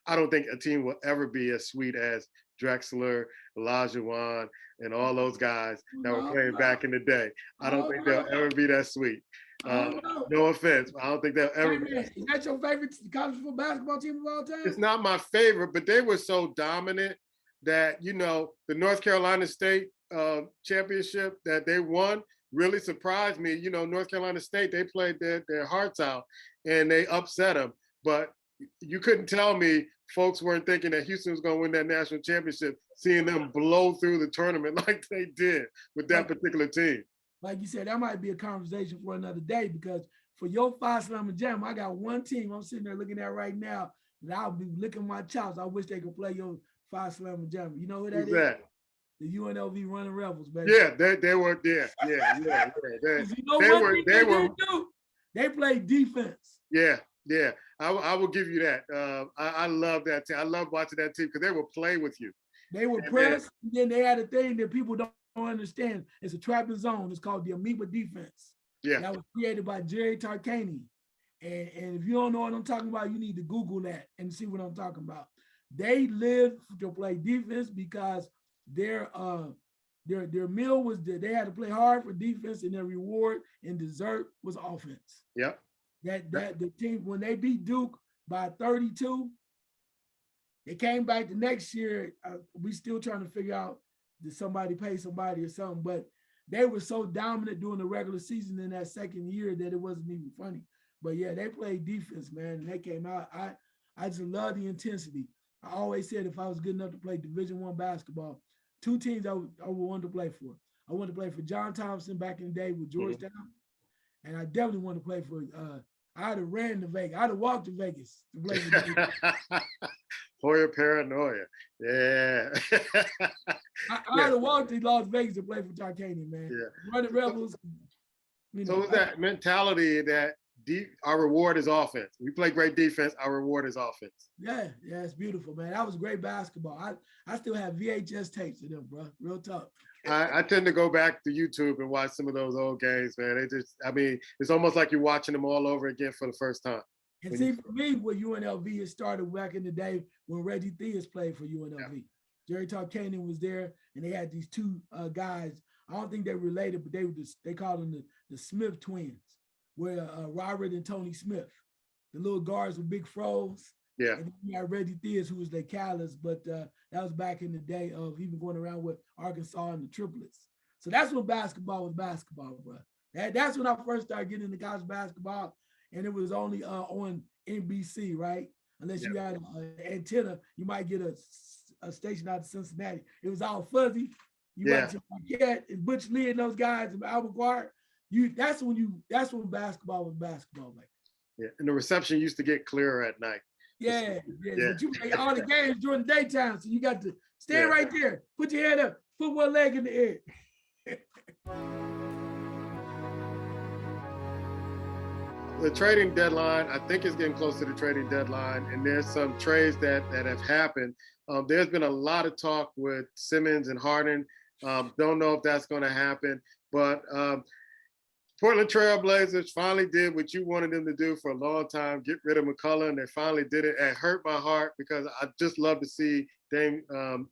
I don't think a team will ever be as sweet as Drexler, Olajuwon, and all those guys that were playing back in the day. I don't think they'll ever be that sweet. No offense, I don't think they'll ever be. Is that your favorite college football basketball team of all time? It's not my favorite, but they were so dominant that, the North Carolina State championship that they won really surprised me. North Carolina State, they played their hearts out and they upset them. But you couldn't tell me folks weren't thinking that Houston was going to win that national championship, seeing them blow through the tournament like they did with that particular team. Like you said, that might be a conversation for another day, because for your five slam jam, I got one team I'm sitting there looking at right now that I'll be licking my chops. I wish they could play your five slam jam. You know who that Who's is? that? The UNLV Running Rebels, baby. Yeah, they were there. Yeah. You know They one were thing they they were didn't do? They played defense. yeah. I will give you that. I love that team. I love watching that team because they will play with you. They were And then, pressed, and then they had a thing that people don't understand. It's a trapping zone. It's called the amoeba defense. yeah, That was created by Jerry Tarkanian. And if you don't know what I'm talking about, you need to Google that and see what I'm talking about. They lived to play defense because their meal was that they had to play hard for defense, and their reward and dessert was offense. yep. That the team, when they beat Duke by 32, they came back the next year. We still trying to figure out, did somebody pay somebody or something, but they were so dominant during the regular season in that second year that it wasn't even funny. But yeah, they played defense, man, and they came out. I just love the intensity. I always said if I was good enough to play Division I basketball, two teams I would want to play for. I wanted to play for John Thompson back in the day with Georgetown, and I definitely want to play for. I'd have ran to Vegas. I'd have walked to Vegas to play for Hoya paranoia. Yeah. I'd have walked to Las Vegas to play for Tarkanian, man. Yeah. Running Rebels. So it's that mentality that our reward is offense. We play great defense. Our reward is offense. Yeah, it's beautiful, man. That was great basketball. I still have VHS tapes of them, bro. Real talk. I tend to go back to YouTube and watch some of those old games, man. It's almost like you're watching them all over again for the first time. And see, for me, with UNLV, it started back in the day when Reggie Theus played for UNLV. Yeah. Jerry Tarkanian was there, and they had these two guys. I don't think they're related, but they called them the Smith twins, where Robert and Tony Smith, the little guards with big froze. Yeah. And then you got Reggie Theus, who was their callus, but that was back in the day of even going around with Arkansas and the triplets. So that's when basketball was basketball, bro. That's when I first started getting into college basketball, and it was only on NBC, right? Unless you had an antenna, you might get a station out of Cincinnati. It was all fuzzy. You might get Butch Lee and those guys and Albert Guard. That's when basketball was basketball, like. Yeah, and the reception used to get clearer at night. Yeah. But you play all the games during the daytime, so you got to stand right there, put your head up, put one leg in the air. The trading deadline, I think, is getting close to the trading deadline, and there's some trades that have happened. There's been a lot of talk with Simmons and Harden. Don't know if that's going to happen, but Portland Trail Blazers finally did what you wanted them to do for a long time, get rid of McCullough, and they finally did it. It hurt my heart because I just love to see Dame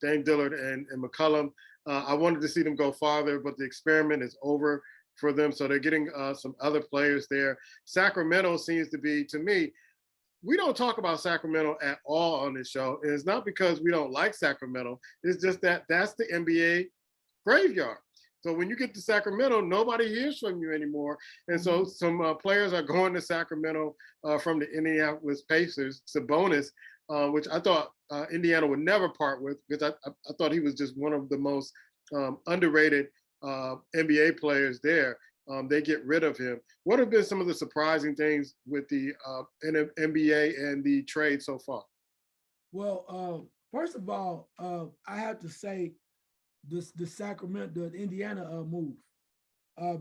Dillard and McCollum. I wanted to see them go farther, but the experiment is over for them. So they're getting some other players there. Sacramento seems to be, to me, we don't talk about Sacramento at all on this show. And it's not because we don't like Sacramento. It's just that that's the NBA graveyard. So when you get to Sacramento, nobody hears from you anymore. And so some players are going to Sacramento from the Indianapolis Pacers, Sabonis, which I thought Indiana would never part with, because I thought he was just one of the most underrated NBA players there. They get rid of him. What have been some of the surprising things with the NBA and the trade so far? Well, first of all, I have to say the Sacramento, the Indiana move,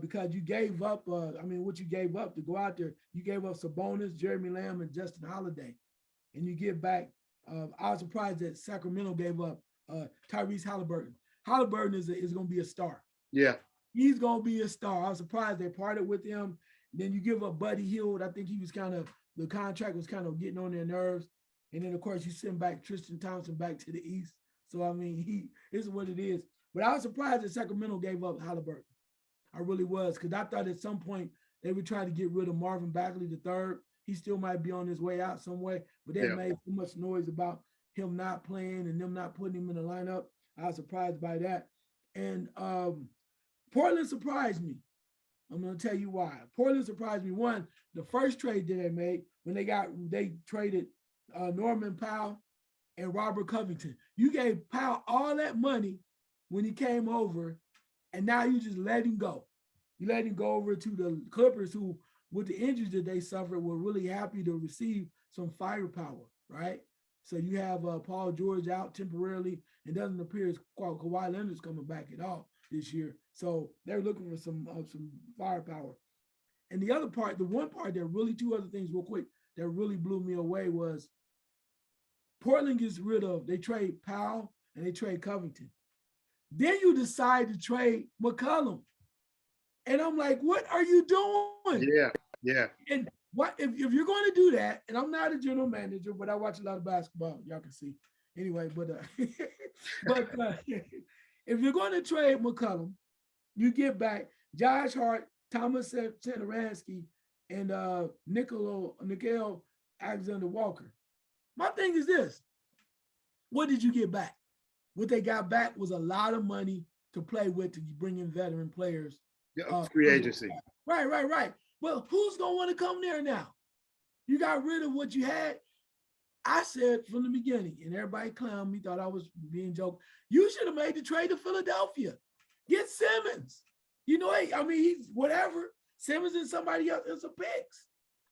because you gave up, what you gave up to go out there, you gave up Sabonis, Jeremy Lamb, and Justin Holiday, and you get back, I was surprised that Sacramento gave up Tyrese Halliburton. Halliburton is going to be a star. Yeah. He's going to be a star. I was surprised they parted with him. Then you give up Buddy Hield. I think he was the contract was kind of getting on their nerves. And then, of course, you send back Tristan Thompson back to the East. So, this is what it is. But I was surprised that Sacramento gave up Halliburton. I really was, because I thought at some point they would try to get rid of Marvin Bagley III. He still might be on his way out some way, but they made too much noise about him not playing and them not putting him in the lineup. I was surprised by that. And Portland surprised me. I'm going to tell you why. Portland surprised me. One, the first trade that they made, when they traded Norman Powell and Robert Covington. You gave Powell all that money when he came over, and now you just let him go. You let him go over to the Clippers, who with the injuries that they suffered, were really happy to receive some firepower, right? So you have Paul George out temporarily. It doesn't appear as Kawhi Leonard's coming back at all this year. So they're looking for some firepower. And the other part, the one part that really, two other things real quick that really blew me away was Portland gets rid of, they trade Powell and they trade Covington. Then you decide to trade McCollum. And I'm like, what are you doing? Yeah, yeah. And what if you're going to do that? And I'm not a general manager, but I watch a lot of basketball. Y'all can see. Anyway, but if you're going to trade McCollum, you get back Josh Hart, Thomas Satoransky, and Nickel Alexander Walker. My thing is this: what did you get back? What they got back was a lot of money to play with to bring in veteran players. Free agency. Right. Well, who's gonna want to come there now? You got rid of what you had. I said from the beginning, and everybody clowned me, thought I was being joke. You should have made the trade to Philadelphia. Get Simmons. You know, I mean, he's whatever. Simmons and somebody else and some picks.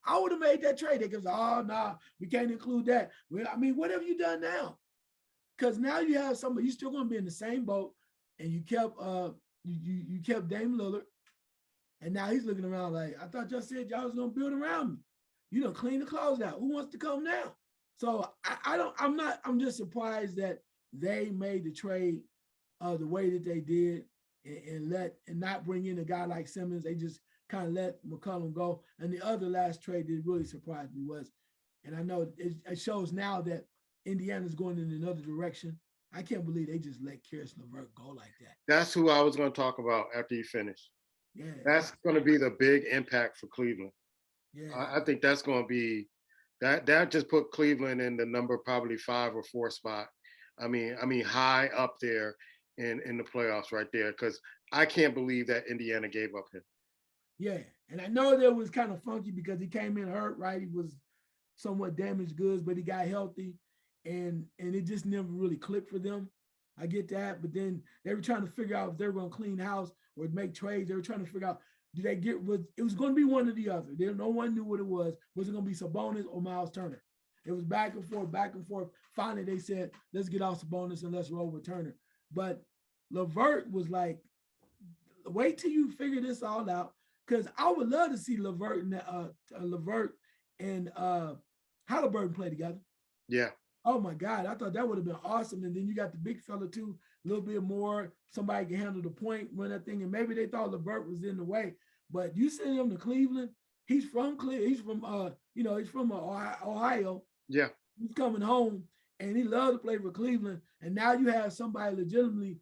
I would have made that trade. They goes, oh, nah, we can't include that. Well, I mean, what have you done now? Because now you have somebody, you're still going to be in the same boat, and you kept you kept Dame Lillard, and now he's looking around like, I thought y'all said y'all was going to build around me. You know, clean the clothes out. Who wants to come now? So I'm just surprised that they made the trade the way that they did and not bring in a guy like Simmons. They just kind of let McCollum go. And the other last trade that really surprised me was, and I know it shows now that Indiana's going in another direction. I can't believe they just let Karis LeVert go like that. That's who I was going to talk about after you finish. Yeah, that's going to be the big impact for Cleveland. Yeah, I think that's going to be that just put Cleveland in the number probably 5 or 4 spot. I mean high up there in the playoffs right there, because I can't believe that Indiana gave up him. Yeah, and I know that was kind of funky because he came in hurt, right? He was somewhat damaged goods, but he got healthy, and it just never really clicked for them. I get that, but then they were trying to figure out if they were going to clean house or make trades. They were trying to figure out, it was going to be one or the other. No one knew what it was. Was it going to be Sabonis or Miles Turner? It was back and forth. Finally, they said, let's get off Sabonis and let's roll with Turner. But LeVert was like, wait till you figure this all out, because I would love to see LeVert and Halliburton play together. Yeah. Oh my God, I thought that would have been awesome. And then you got the big fella too, a little bit more. Somebody can handle the point, run that thing. And maybe they thought LeVert was in the way, but you send him to Cleveland. He's from Cleveland. He's from Ohio. Yeah. He's coming home, and he loves to play for Cleveland. And now you have somebody legitimately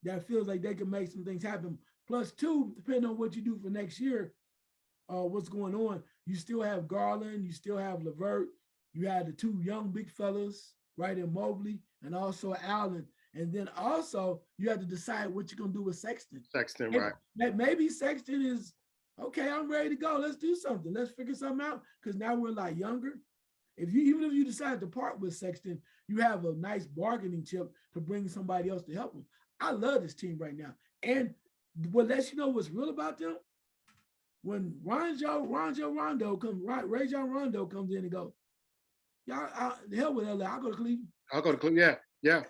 that feels like they can make some things happen. Plus, two, depending on what you do for next year, what's going on, you still have Garland, you still have LeVert. You had the 2 young big fellas, right, in Mobley, and also Allen. And then also you have to decide what you're going to do with Sexton. Right. Maybe Sexton is, okay, I'm ready to go. Let's do something. Let's figure something out, because now we're a lot younger. Even if you decide to part with Sexton, you have a nice bargaining chip to bring somebody else to help them. I love this team right now. And what lets you know what's real about them, when Rajon Rondo comes in and goes, y'all, the hell with LA. I'll go to Cleveland. Yeah.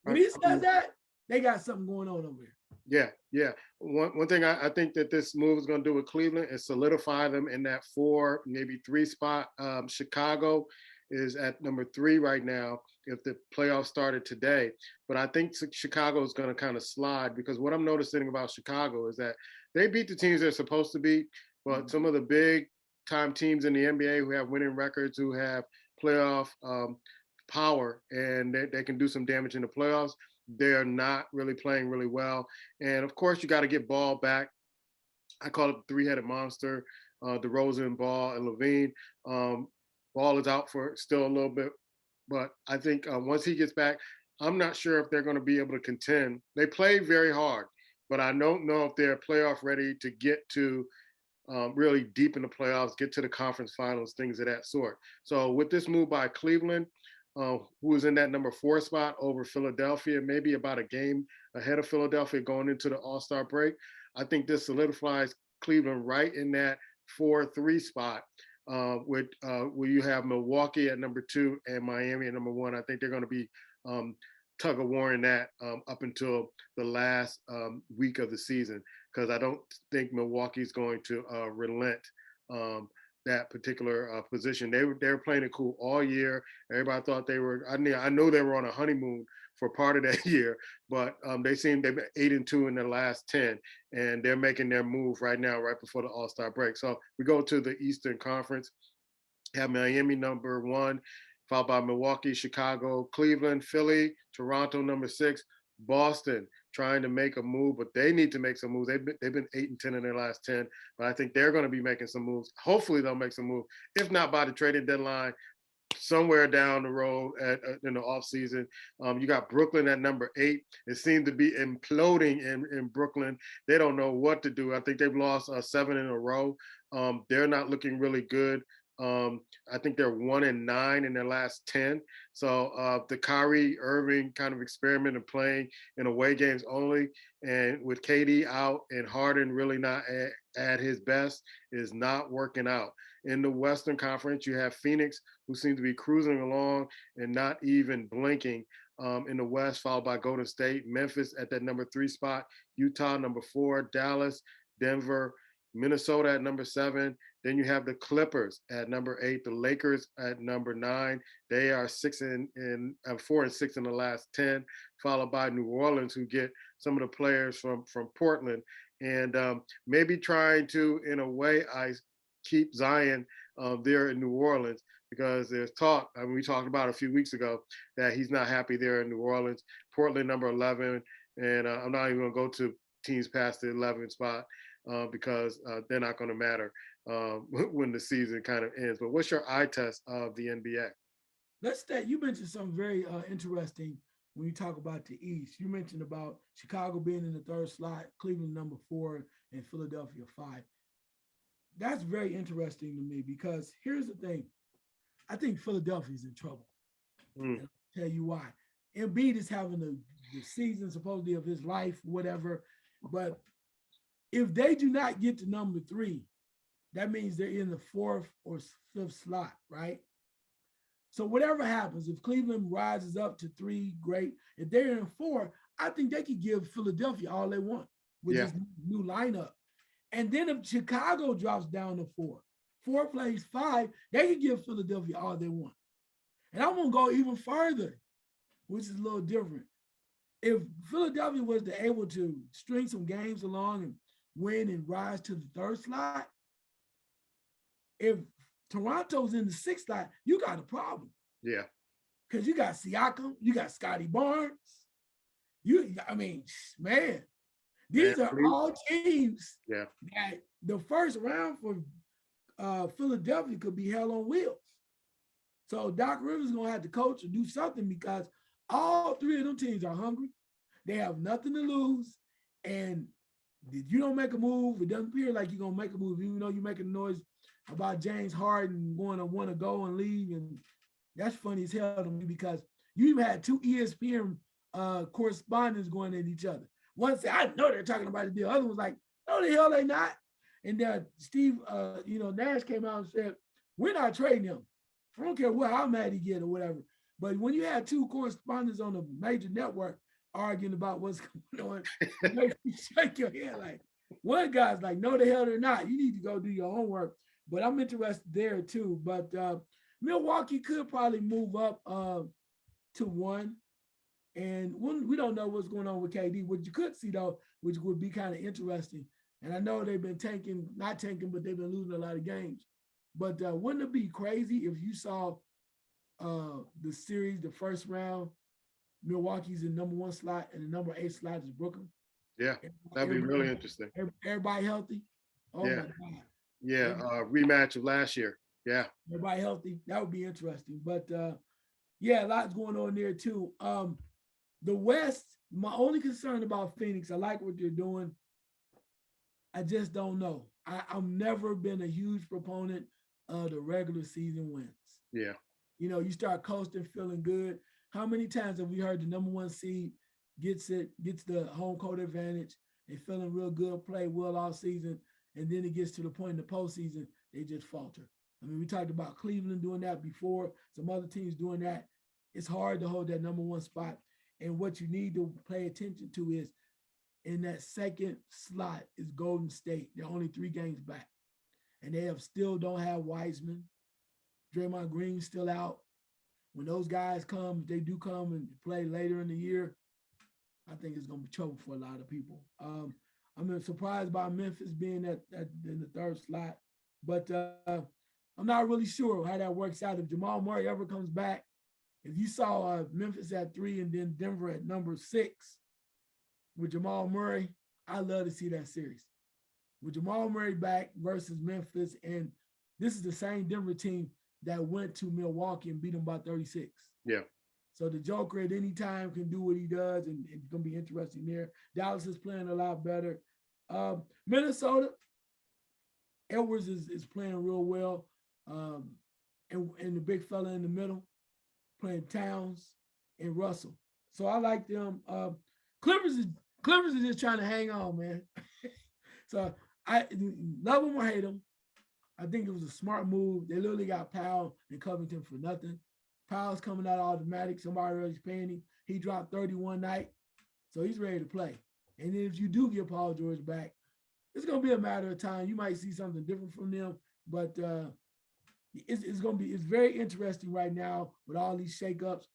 When he says that, they got something going on over there. Yeah. One thing I think that this move is going to do with Cleveland is solidify them in that 4, maybe 3 spot. Chicago is at number 3 right now if the playoffs started today. But I think Chicago is going to kind of slide, because what I'm noticing about Chicago is that they beat the teams they're supposed to beat, but some of the big time teams in the NBA who have winning records, who have playoff power, and they can do some damage in the playoffs, they're not really playing really well. And of course, you got to get Ball back. I call it the 3-headed monster, DeRozan, Ball, and Levine. Ball is out for still a little bit, but I think once he gets back, I'm not sure if they're going to be able to contend. They play very hard, but I don't know if they're playoff ready to get to really deep in the playoffs, get to the conference finals, things of that sort. So with this move by Cleveland, who is in that number 4 spot over Philadelphia, maybe about a game ahead of Philadelphia going into the All-Star break, I think this solidifies Cleveland right in that 4-3 spot. With where you have Milwaukee at number 2 and Miami at number 1. I think they're going to be tug of war in that up until the last week of the season, because I don't think Milwaukee's going to relent that particular position. They were playing it cool all year. Everybody thought they were. I know they were on a honeymoon for part of that year, but they've been 8-2 in their last 10, and they're making their move right now, right before the All-Star break. So we go to the Eastern Conference. Have Miami number 1, followed by Milwaukee, Chicago, Cleveland, Philly, Toronto number 6, Boston trying to make a move, but they need to make some moves. They've been 8-10 in their last 10, but I think they're going to be making some moves. Hopefully they'll make some moves, if not by the trading deadline, somewhere down the road in the offseason. You got Brooklyn at number 8. It seems to be imploding in Brooklyn. They don't know what to do. I think they've lost 7 in a row. They're not looking really good. I think they're 1-9 in their last 10. So the Kyrie Irving kind of experiment of playing in away games only, and with KD out and Harden really not at his best, is not working out. In the Western Conference, you have Phoenix, who seems to be cruising along and not even blinking in the West, followed by Golden State, Memphis at that number 3 spot, Utah number 4, Dallas, Denver, Minnesota at number 7. Then you have the Clippers at number 8, the Lakers at number 9. They are 4-6 in the last 10, followed by New Orleans, who get some of the players from Portland, and maybe trying to, in a way, keep Zion there in New Orleans, because there's talk. I mean, we talked about a few weeks ago that he's not happy there in New Orleans. Portland number 11, and I'm not even going to go to teams past the 11th spot because they're not going to matter when the season kind of ends. But what's your eye test of the NBA? You mentioned something very interesting when you talk about the East. You mentioned about Chicago being in the 3rd slot, Cleveland number 4, and Philadelphia 5. That's very interesting to me, because here's the thing. I think Philadelphia's in trouble. And I'll tell you why. Embiid is having the season supposedly of his life, whatever. But if they do not get to number 3, that means they're in the 4th or 5th slot, right? So whatever happens, if Cleveland rises up to 3, great. If they're in 4, I think they could give Philadelphia all they want with this new lineup. And then if Chicago drops down to 4 plays 5, they can give Philadelphia all they want. And I'm going to go even further, which is a little different. If Philadelphia was to able to string some games along and win and rise to the 3rd slot, if Toronto's in the 6th slot, you got a problem. Yeah. Because you got Siakam, you got Scotty Barnes. Man, these are all teams that the first round for Philadelphia could be hell on wheels. So Doc Rivers is going to have to coach or do something, because all 3 of them teams are hungry. They have nothing to lose. And if you don't make a move, it doesn't appear like you're going to make a move, even though you're making noise about James Harden going to want to go and leave. And that's funny as hell to me, because you even had 2 ESPN correspondents going at each other. One said, I know they're talking about the deal. The other was like, no, the hell they not. And then Steve, Nash came out and said, we're not trading him. I don't care how mad he get or whatever. But when you have 2 correspondents on a major network arguing about what's going on, it makes you shake your head. Like, one guy's like, no, the hell they're not. You need to go do your homework. But I'm interested there too. But Milwaukee could probably move up to 1. And we don't know what's going on with KD. What you could see, though, which would be kind of interesting, and I know they've been not tanking, but they've been losing a lot of games. But wouldn't it be crazy if you saw the series, the first round, Milwaukee's in number 1 slot and the number 8 slot is Brooklyn? Yeah, that'd be really interesting. Everybody healthy? Oh, my God. Yeah, rematch of last year. Yeah. Everybody healthy? That would be interesting. But, a lot's going on there, too. The West, my only concern about Phoenix, I like what they're doing. I just don't know. I've never been a huge proponent of the regular season wins. Yeah. You start coasting, feeling good. How many times have we heard the number 1 seed gets the home court advantage? They feeling real good, play well all season, and then it gets to the point in the postseason, they just falter. I mean, we talked about Cleveland doing that before, some other teams doing that. It's hard to hold that number one spot. And what you need to pay attention to is in that second slot is Golden State. They're only 3 games back. And they still don't have Wiseman. Draymond Green's still out. When those guys come, they do come and play later in the year, I think it's going to be trouble for a lot of people. I'm surprised by Memphis being at in the 3rd slot, but I'm not really sure how that works out. If Jamal Murray ever comes back, if you saw Memphis at 3 and then Denver at number 6 with Jamal Murray, I'd love to see that series. With Jamal Murray back versus Memphis, and this is the same Denver team that went to Milwaukee and beat them by 36. Yeah. So the Joker at any time can do what he does, and it's going to be interesting there. Dallas is playing a lot better. Minnesota, Edwards is playing real well. And the big fella in the middle, playing Towns and Russell. So I like them. Clippers is just trying to hang on, man. So I love them or hate them. I think it was a smart move. They literally got Powell and Covington for nothing. Powell's coming out automatic. Somebody already paying him. He dropped 31 night, so he's ready to play. And then if you do get Paul George back, it's going to be a matter of time. You might see something different from them, but it's very interesting right now with all these shakeups.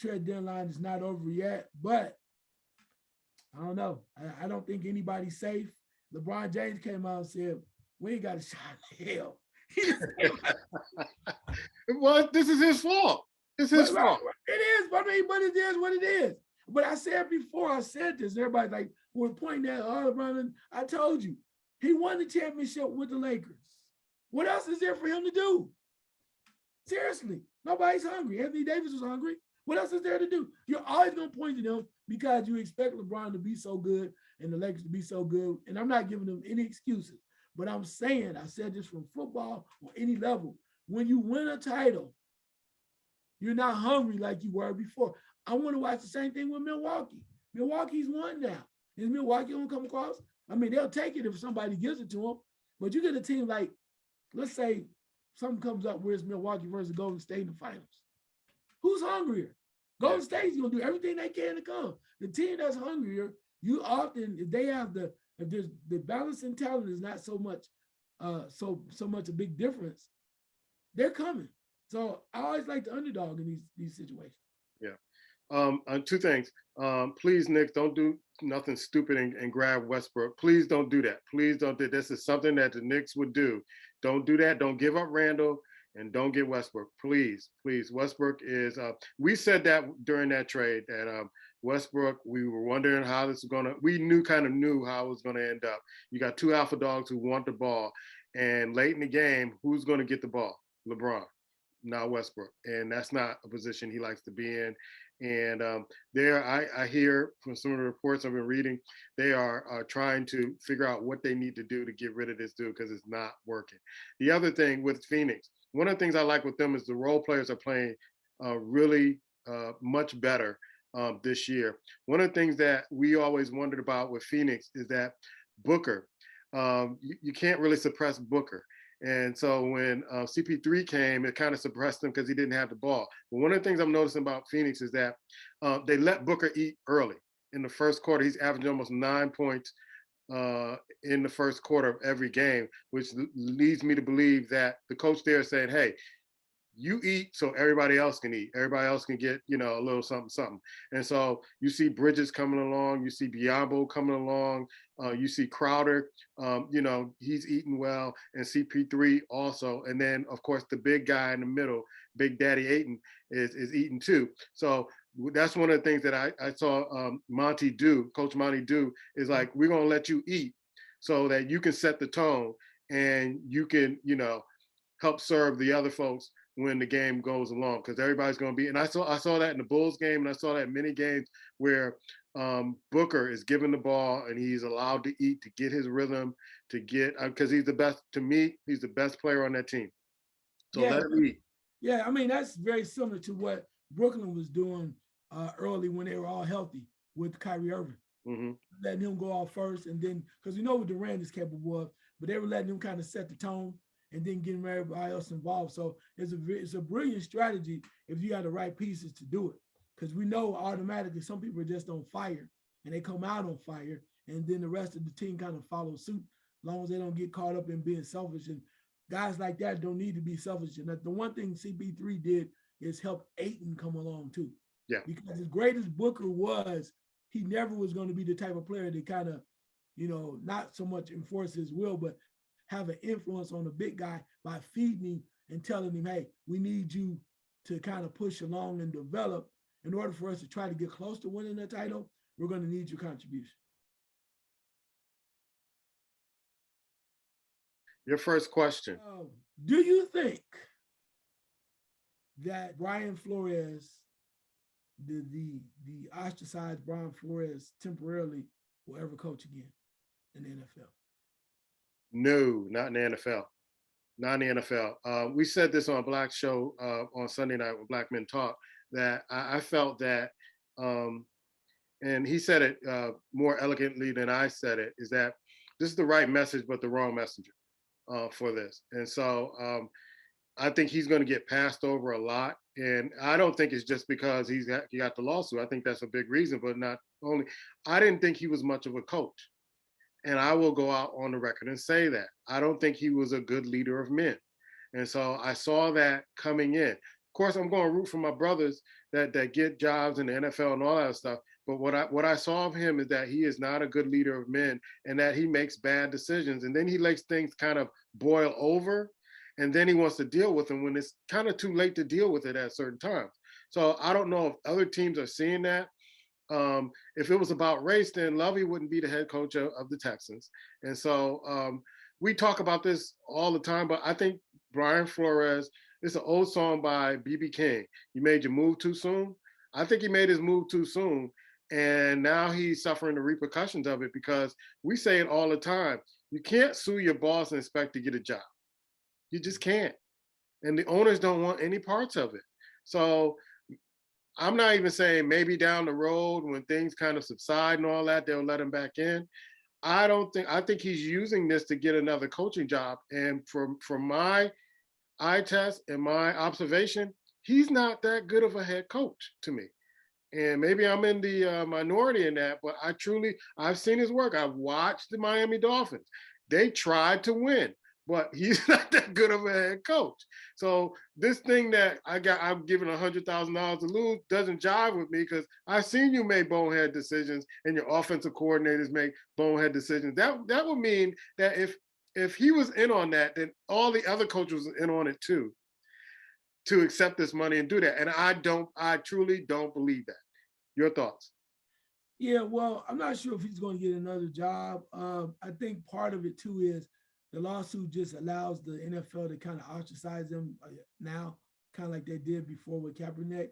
Trade deadline is not over yet, but I don't know. I don't think anybody's safe. LeBron James came out and said, we ain't got a shot in hell. Well, this is his fault. It's his fault. It is, but it is what it is. But I said before, I said this, everybody's like, we're pointing at LeBron. I told you, he won the championship with the Lakers. What else is there for him to do? Seriously, nobody's hungry. Anthony Davis was hungry. What else is there to do? You're always going to point to them because you expect LeBron to be so good and the Lakers to be so good. And I'm not giving them any excuses. But I'm saying, I said this from football or any level, when you win a title, you're not hungry like you were before. I want to watch the same thing with Milwaukee. Milwaukee's won now. Is Milwaukee going to come across? I mean, they'll take it if somebody gives it to them. But you get a team like, let's say something comes up where it's Milwaukee versus Golden State in the finals. Who's hungrier? Golden State's going to do everything they can to come. The team that's hungrier, you often, if they have if there's the balance in talent is not so much a big difference, they're coming. So I always like the underdog in these situations. Yeah. 2 things. Please, Nick, don't do nothing stupid and grab Westbrook. Please don't do that. Please don't do this. Is something that the Knicks would do. Don't do that. Don't give up Randall and don't get Westbrook. Please. Westbrook is we said that during that trade that Westbrook, we were wondering how this was we kind of knew how it was gonna end up. You got 2 alpha dogs who want the ball, and late in the game, who's gonna get the ball? LeBron, not Westbrook. And that's not a position he likes to be in. And I hear from some of the reports I've been reading, they are trying to figure out what they need to do to get rid of this dude because it's not working. The other thing with Phoenix, one of the things I like with them is the role players are playing really much better this year. One of the things that we always wondered about with Phoenix is that Booker, you can't really suppress Booker. And so when CP3 came, it kind of suppressed him because he didn't have the ball. But one of the things I'm noticing about Phoenix is that they let Booker eat early. In the first quarter, he's averaging almost 9 points in the first quarter of every game, which leads me to believe that the coach there is saying, hey, you eat so everybody else can eat. Everybody else can get, a little something. And so you see Bridges coming along. You see Biombo coming along. You see Crowder, he's eating well, and CP3 also. And then, of course, the big guy in the middle, Big Daddy Ayton, is eating too. So that's one of the things that I saw Monty do, Coach Monty do, is like, we're going to let you eat so that you can set the tone and you can, help serve the other folks when the game goes along, because everybody's going to be, and I saw that in the Bulls game, and I saw that in many games where Booker is given the ball and he's allowed to eat, to get his rhythm, to get, because he's the best, to me, he's the best player on that team. So let him eat. Yeah, I mean, that's very similar to what Brooklyn was doing early when they were all healthy with Kyrie Irving. Mm-hmm. Letting him go off first, and then, because what Durant is capable of, but they were letting him kind of set the tone and then getting everybody else involved. So it's a brilliant strategy if you have the right pieces to do it. Because we know automatically some people are just on fire and they come out on fire, and then the rest of the team kind of follows suit as long as they don't get caught up in being selfish. And guys like that don't need to be selfish. And the one thing CP3 did is help Ayton come along too. Yeah. Because as great as Booker was, he never was going to be the type of player that kind of, not so much enforce his will, but have an influence on the big guy by feeding him and telling him, hey, we need you to kind of push along and develop. In order for us to try to get close to winning the title, we're going to need your contribution. Your first question. Do you think that Brian Flores, the ostracized Brian Flores temporarily will ever coach again in the NFL? No, not in the NFL. Not in the NFL. We said this on a Black show on Sunday night when Black Men Talk, that I felt that, and he said it more elegantly than I said it, is that this is the right message, but the wrong messenger for this. And so I think he's going to get passed over a lot. And I don't think it's just because he got the lawsuit. I think that's a big reason, but not only. I didn't think he was much of a coach. And I will go out on the record and say that. I don't think he was a good leader of men. And so I saw that coming in. Of course, I'm going to root for my brothers that get jobs in the NFL and all that stuff. But what I saw of him is that he is not a good leader of men, and that he makes bad decisions. And then he lets things kind of boil over, and then he wants to deal with them when it's kind of too late to deal with it at certain times. So I don't know if other teams are seeing that. If it was about race, then Lovey wouldn't be the head coach of the Texans. And so we talk about this all the time, but I think Brian Flores, it's an old song by B.B. King. You made your move too soon. I think he made his move too soon. And now he's suffering the repercussions of it, because we say it all the time. You can't sue your boss and expect to get a job. You just can't. And the owners don't want any parts of it. So I'm not even saying maybe down the road when things kind of subside and all that, they'll let him back in. I think he's using this to get another coaching job. And from my eye test and my observation, he's not that good of a head coach to me. And maybe I'm in the minority in that, but I've seen his work. I've watched the Miami Dolphins. They tried to win, but he's not that good of a head coach. So this thing that I'm giving $100,000 to lose doesn't jive with me, because I've seen you make bonehead decisions and your offensive coordinators make bonehead decisions. That would mean that if he was in on that, then all the other coaches was in on it too, to accept this money and do that. And I truly don't believe that. Your thoughts? Yeah, well, I'm not sure if he's going to get another job. I think part of it too is the lawsuit just allows the NFL to kind of ostracize him now, kind of like they did before with Kaepernick,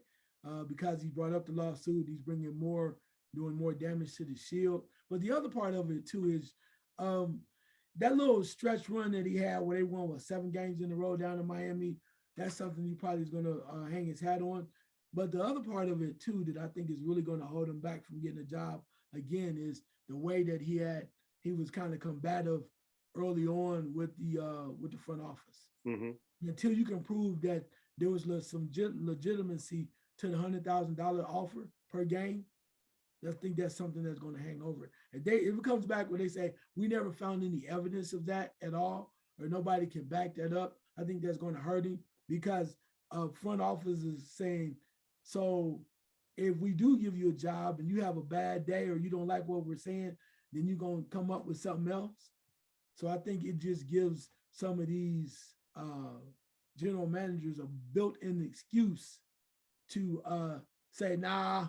because he brought up the lawsuit. He's doing more damage to the shield. But the other part of it too is that little stretch run that he had where they won 7 games in a row down in Miami. That's something he probably is going to hang his hat on. But the other part of it too that I think is really going to hold him back from getting a job again is the way that he was kind of combative early on with the front office. Mm-hmm. Until you can prove that there was some legitimacy to the $100,000 offer per game, I think that's something that's going to hang over. If it comes back where they say we never found any evidence of that at all, or nobody can back that up, I think that's going to hurt him, because front office is saying, so if we do give you a job and you have a bad day or you don't like what we're saying, then you're going to come up with something else. So I think it just gives some of these general managers a built-in excuse to say, nah,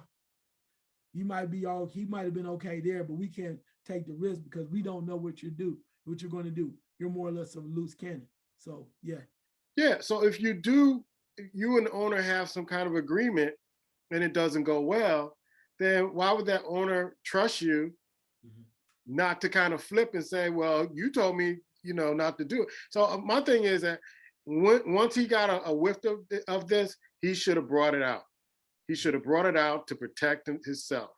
he might have been okay there, but we can't take the risk because we don't know what you're going to do. You're more or less a loose cannon. So, yeah. Yeah, so if you and the owner have some kind of agreement and it doesn't go well, then why would that owner trust you not to kind of flip and say, well, you told me, not to do it. So my thing is that once he got a whiff of this, he should have brought it out. He should have brought it out to protect himself.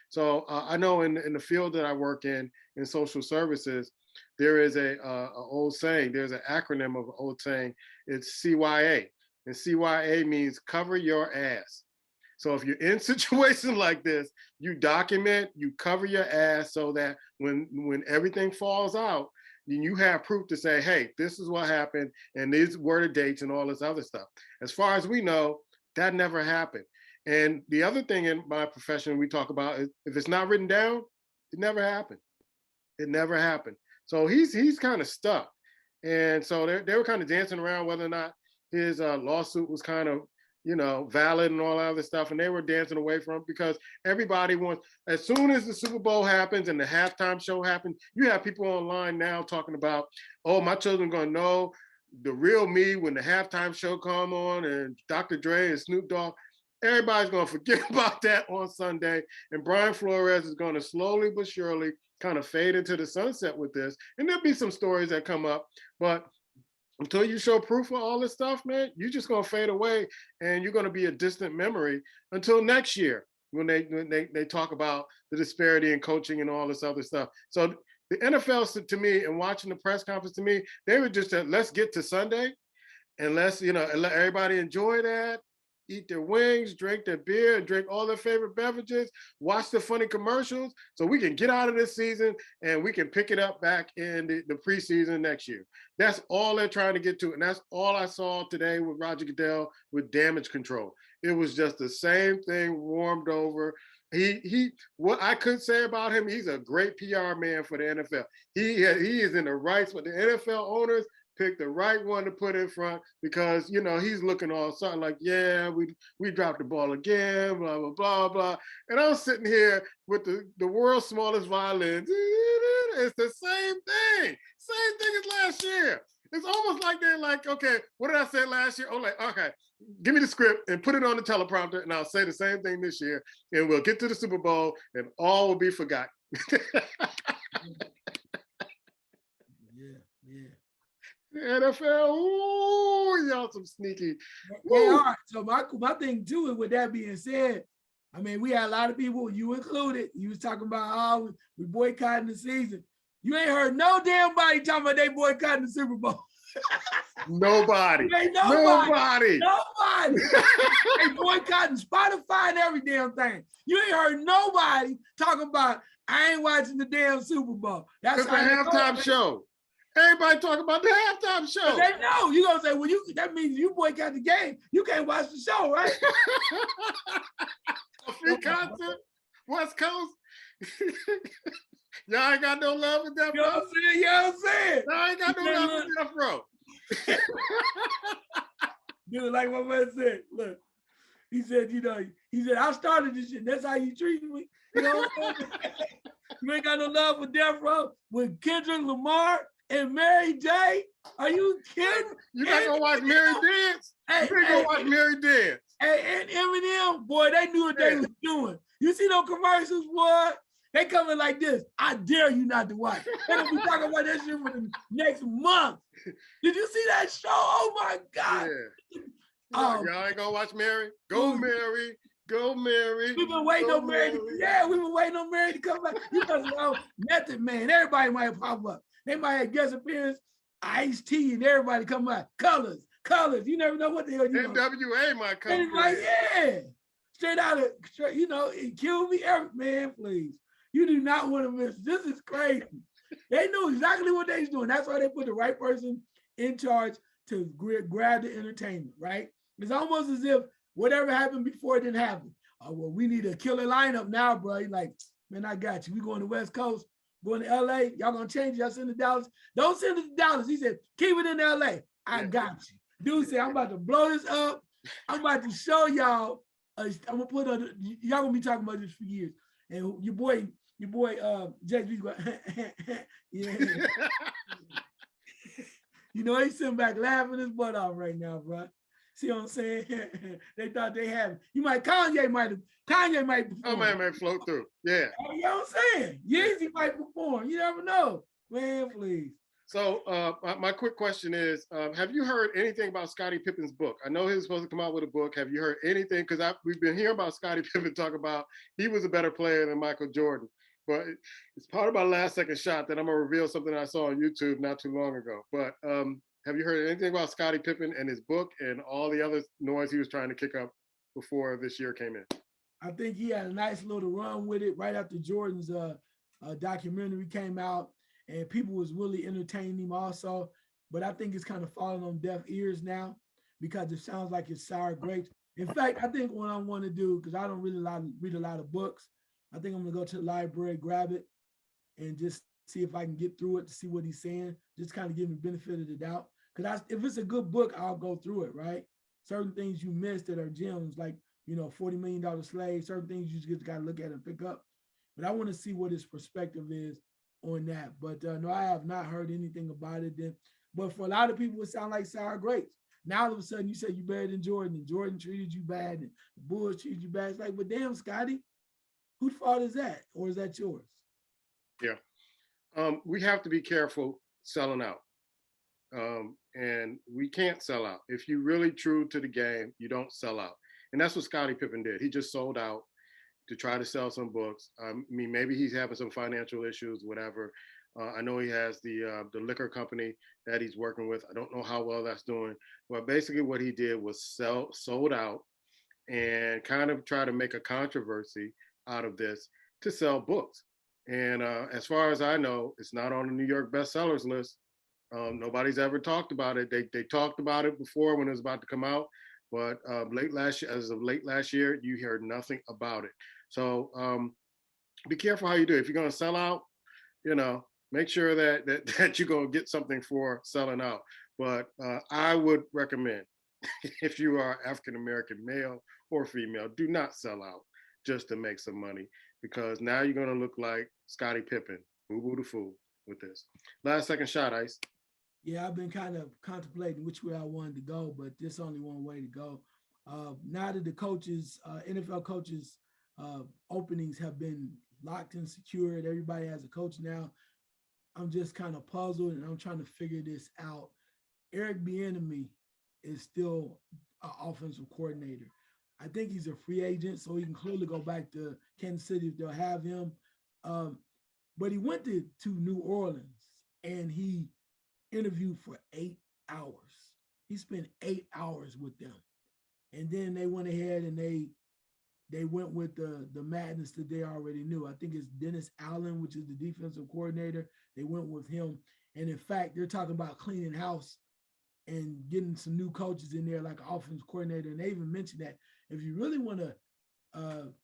So I know in the field that I work in social services, there is a old saying. There's an acronym of an old saying. It's CYA, and CYA means cover your ass. So if you're in situations like this, you document, you cover your ass so that when everything falls out, then you have proof to say, hey, this is what happened, and these were the dates and all this other stuff. As far as we know, that never happened. And the other thing in my profession we talk about is if it's not written down, it never happened. It never happened. So he's kind of stuck. And so they were kind of dancing around whether or not his lawsuit was kind of, valid and all that other stuff. And they were dancing away from it because everybody wants, as soon as the Super Bowl happens and the halftime show happens, you have people online now talking about, oh, my children are going to know the real me when the halftime show come on and Dr. Dre and Snoop Dogg. Everybody's going to forget about that on Sunday. And Brian Flores is going to slowly but surely kind of fade into the sunset with this. And there'll be some stories that come up, but until you show proof of all this stuff, man, you're just gonna fade away, and you're gonna be a distant memory until next year when they talk about the disparity in coaching and all this other stuff. So the NFL, to me, and watching the press conference, to me, they were just let's get to Sunday, and let's let everybody enjoy that, eat their wings, drink their beer, and drink all their favorite beverages, watch the funny commercials, so we can get out of this season and we can pick it up back in the preseason next year. That's all they're trying to get to, and that's all I saw today with Roger Goodell with damage control. It was just the same thing warmed over. He what I could say about him, he's a great PR man for the NFL. He is in the right spot. The NFL owners pick the right one to put in front because he's looking all something like, yeah, we dropped the ball again, blah blah blah blah. And I'm sitting here with the world's smallest violin. It's the same thing as last year. It's almost like they're like, okay, what did I say last year? Oh, like, okay, give me the script and put it on the teleprompter, and I'll say the same thing this year, and we'll get to the Super Bowl, and all will be forgotten. Yeah. The NFL, ooh, y'all some sneaky. They are. So my thing too is, with that being said, I mean, we had a lot of people, you included, you was talking about how we boycotting the season. You ain't heard no damn body talking about they boycotting the Super Bowl. Nobody. Ain't Nobody. They boycotting Spotify and every damn thing. You ain't heard nobody talking about, I ain't watching the damn Super Bowl. That's the halftime show. Everybody talking about the halftime show. They know. You gonna say, well, that means you boycott the game. You can't watch the show, right? A free concert, West Coast. Y'all ain't got no love with Death Row. You know what I'm saying? Y'all ain't got no love with Death Row. Dude, like my man said, look, he said, I started this shit. That's how you treat me. You know what I'm saying? You ain't got no love for Death Row with Kendrick Lamar and Mary J. Are you kidding? You not gonna watch Mary dance? You ain't gonna watch Mary dance. And Eminem, boy, they knew what they was doing. You see those commercials, boy? They coming like this. I dare you not to watch. They're gonna be talking about that shit for the next month. Did you see that show? Oh my God. Yeah. Y'all ain't gonna watch Mary? Go Mary. Go Mary. We've been waiting on Mary. We've been waiting on Mary to come back. You know, Method Man. Everybody might pop up. They might have guest appearance. Ice-T and everybody come out. Colors. You never know what the hell you know. NWA might come. And like, yeah. Straight out of, it killed me. Man, please. You do not want to miss. This is crazy. They knew exactly what they was doing. That's why they put the right person in charge to grab the entertainment, right? It's almost as if whatever happened before it didn't happen. Oh, well, we need a killer lineup now, bro. You're like, man, I got you. We going to West Coast, going to LA. Y'all gonna change it. Y'all send to Dallas. Don't send it to Dallas. He said, keep it in LA. I got you. Dude said, I'm about to blow this up. I'm about to show y'all. I'm gonna put y'all gonna be talking about this for years. And your boy, JB's going, yeah. He's sitting back laughing his butt off right now, bro. See what I'm saying? They thought they had it. Kanye might perform. Oh, man might float through. Yeah. You know what I'm saying? Yeezy might perform. You never know. Man, please. So my quick question is, have you heard anything about Scottie Pippen's book? I know he was supposed to come out with a book. Have you heard anything? Because we've been hearing about Scottie Pippen talk about he was a better player than Michael Jordan. But it's part of my last second shot that I'm gonna reveal something I saw on YouTube not too long ago. But have you heard anything about Scottie Pippen and his book and all the other noise he was trying to kick up before this year came in? I think he had a nice little run with it right after Jordan's documentary came out, and people was really entertaining him also. But I think it's kind of falling on deaf ears now because it sounds like it's sour grapes. In fact, I think what I want to do, because I don't really read a lot of books, I think I'm gonna go to the library, grab it, and just see if I can get through it to see what he's saying. Just kind of give him the benefit of the doubt. Because if it's a good book, I'll go through it, right? Certain things you missed that are gems, like $40 million slave, certain things you just got to look at and pick up. But I want to see what his perspective is on that. But no, I have not heard anything about it. Then, but for a lot of people, it sounds like sour grapes. Now all of a sudden you say you better than Jordan, and Jordan treated you bad, and the Bulls treated you bad. It's like, but damn, Scotty, whose fault is that, or is that yours? Yeah, we have to be careful selling out, and we can't sell out. If you're really true to the game, you don't sell out, and that's what Scottie Pippen did. He just sold out to try to sell some books. I mean, maybe he's having some financial issues, whatever. I know he has the liquor company that he's working with. I don't know how well that's doing, but basically what he did was sold out and kind of try to make a controversy out of this to sell books. And as far as I know, it's not on the New York bestsellers list. Nobody's ever talked about it. They talked about it before when it was about to come out, but as of late last year, you heard nothing about it. So be careful how you do it. If you're going to sell out, make sure that you're going to get something for selling out. But I would recommend, if you are African American male or female, do not sell out just to make some money, because now you're going to look like Scottie Pippen, boo boo the fool with this. Last second shot, Ice. Yeah, I've been kind of contemplating which way I wanted to go, but there's only one way to go. Now that the coaches, NFL coaches, openings have been locked and secured, everybody has a coach now. I'm just kind of puzzled and I'm trying to figure this out. Eric Bieniemy is still an offensive coordinator. I think he's a free agent, so he can clearly go back to Kansas City if they'll have him. But he went to New Orleans and he interviewed for 8 hours. He spent 8 hours with them. And then they went ahead and they went with the madness that they already knew. I think it's Dennis Allen, which is the defensive coordinator. They went with him. And in fact, they're talking about cleaning house and getting some new coaches in there, like an offensive coordinator. And they even mentioned that if you really want to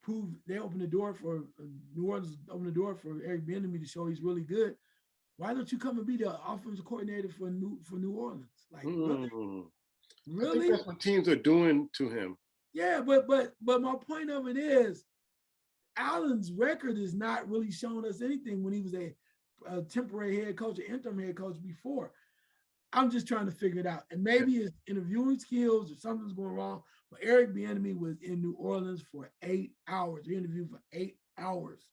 prove, they open the door for New Orleans, open the door for Eric Bieniemy to show he's really good. Why don't you come and be the offensive coordinator for New Orleans? Like, really? I think that's what teams are doing to him. Yeah, but my point of it is, Allen's record is not really showing us anything when he was a temporary head coach, an interim head coach before. I'm just trying to figure it out. And maybe his interviewing skills or something's going wrong. But Eric Bieniemy was in New Orleans for 8 hours. He interviewed for 8 hours,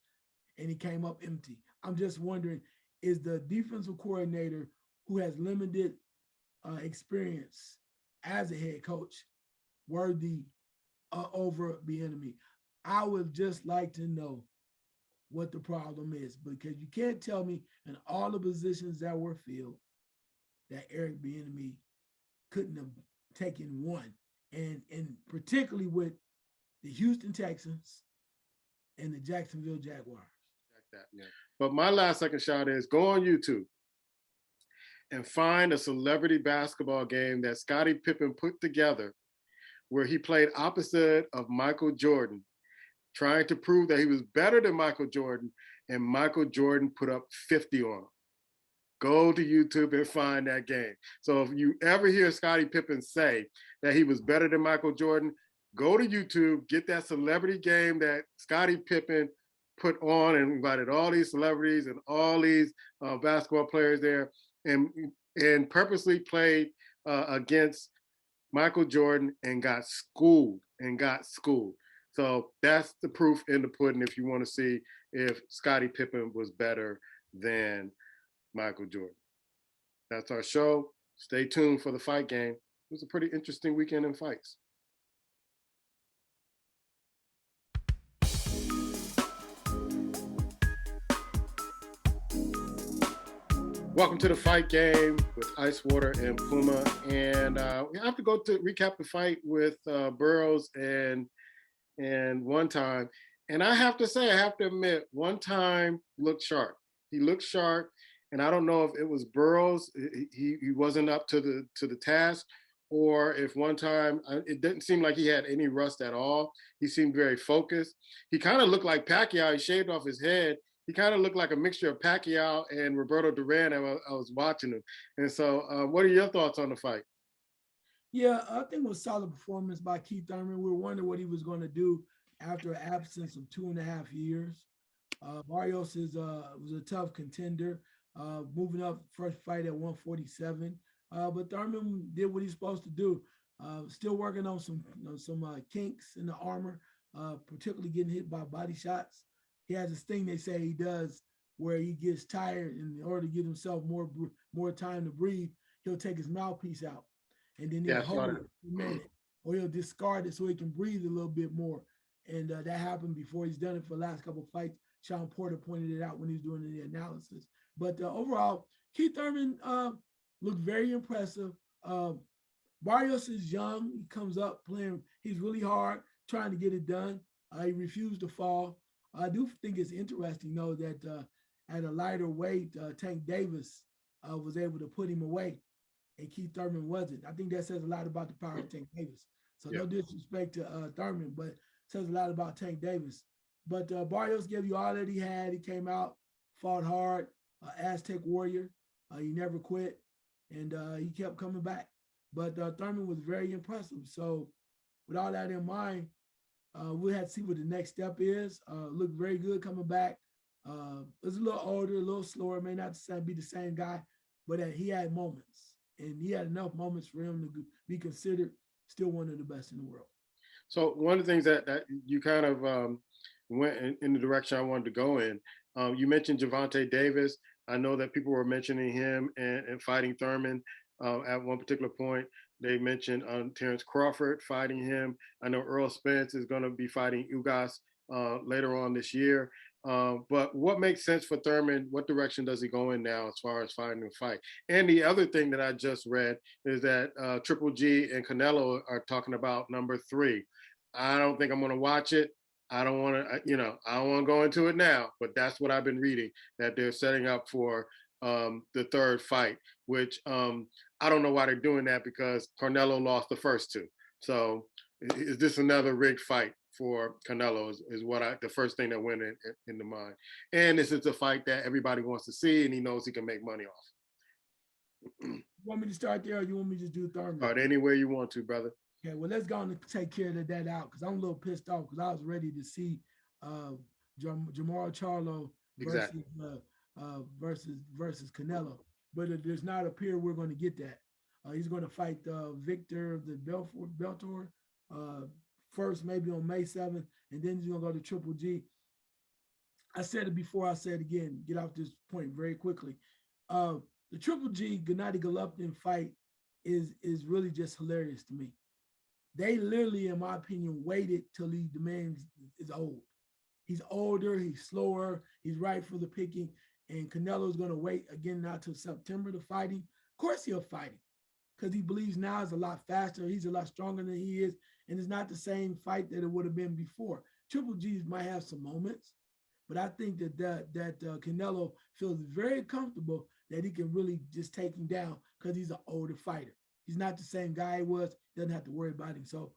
and he came up empty. I'm just wondering, is the defensive coordinator who has limited experience as a head coach worthy over Bieniemy? I would just like to know what the problem is, because you can't tell me in all the positions that were filled that Eric Bieniemy couldn't have taken one, and particularly with the Houston Texans and the Jacksonville Jaguars. But my last second shot is go on YouTube and find a celebrity basketball game that Scottie Pippen put together where he played opposite of Michael Jordan, trying to prove that he was better than Michael Jordan, and Michael Jordan put up 50 on him. Go to YouTube and find that game. So if you ever hear Scottie Pippen say that he was better than Michael Jordan, go to YouTube, get that celebrity game that Scottie Pippen put on and invited all these celebrities and all these basketball players there, and purposely played against Michael Jordan and got schooled. So that's the proof in the pudding if you want to see if Scottie Pippen was better than Michael Jordan. That's our show. Stay tuned for the fight game. It was a pretty interesting weekend in fights. Welcome to the fight game with Icewater and Puma. And we have to go to recap the fight with Burroughs and One Time. And I have to say, I have to admit, One Time looked sharp. He looked sharp, and I don't know if it was Burroughs, he wasn't up to the task, or if One Time, it didn't seem like he had any rust at all. He seemed very focused. He kind of looked like Pacquiao. He shaved off his head. He kind of looked like a mixture of Pacquiao and Roberto Duran. I was watching him. And so, what are your thoughts on the fight? Yeah, I think it was solid performance by Keith Thurman. We were wondering what he was going to do after an absence of 2.5 years. Barrios was a tough contender, moving up first fight at 147. But Thurman did what he's supposed to do. Still working on some kinks in the armor, particularly getting hit by body shots. He has this thing they say he does where he gets tired, and in order to give himself more time to breathe, he'll take his mouthpiece out, and then he'll hold it for a minute, or he'll discard it so he can breathe a little bit more. And that happened before. He's done it for the last couple of fights. Sean Porter pointed it out when he was doing the analysis. But overall, Keith Thurman looked very impressive. Barrios is young. He comes up playing. He's really hard, trying to get it done. He refused to fall. I do think it's interesting, though, that at a lighter weight, Tank Davis was able to put him away, and Keith Thurman wasn't. I think that says a lot about the power of Tank Davis. So no disrespect to Thurman, but says a lot about Tank Davis. But Barrios gave you all that he had. He came out, fought hard, Aztec warrior. He never quit, and he kept coming back. But Thurman was very impressive. So with all that in mind, we'll have to see what the next step is. Looked very good coming back. Was a little older, a little slower, may not be the same guy, but he had moments. And he had enough moments for him to be considered still one of the best in the world. So one of the things that you kind of went in the direction I wanted to go in, you mentioned Gervonta Davis. I know that people were mentioning him and fighting Thurman at one particular point. They mentioned Terrence Crawford fighting him. I know Earl Spence is going to be fighting Ugas later on this year. But what makes sense for Thurman? What direction does he go in now as far as finding a fight? And the other thing that I just read is that Triple G and Canelo are talking about number 3. I don't think I'm going to watch it. I don't want to, I don't want to go into it now, but that's what I've been reading, that they're setting up for the third fight, which I don't know why they're doing that, because Canelo lost the first 2. So is this another rigged fight for Canelo is what the first thing that went in the mind. And this is a fight that everybody wants to see, and he knows he can make money off. You want me to start there, or you want me to just do Thurman? Start anywhere you want to, brother. Okay, well, let's go on to take care of that out, because I'm a little pissed off, because I was ready to see Jamar Charlo versus Canelo, but it does not appear we're going to get that. He's going to fight Victor of the Bellator first, maybe on May 7th, and then he's going to go to Triple G. I said it before, I say it again, get off this point very quickly. The Triple G Gennady Golovkin fight is really just hilarious to me. They literally, in my opinion, waited till the man is old. He's older, he's slower, he's right for the picking, and Canelo's going to wait again now till September to fight him. Of course he'll fight him, because he believes now is a lot faster, he's a lot stronger than he is, and it's not the same fight that it would have been before. Triple G might have some moments, but I think that Canelo feels very comfortable that he can really just take him down, because he's an older fighter. He's not the same guy he was. Doesn't have to worry about him. So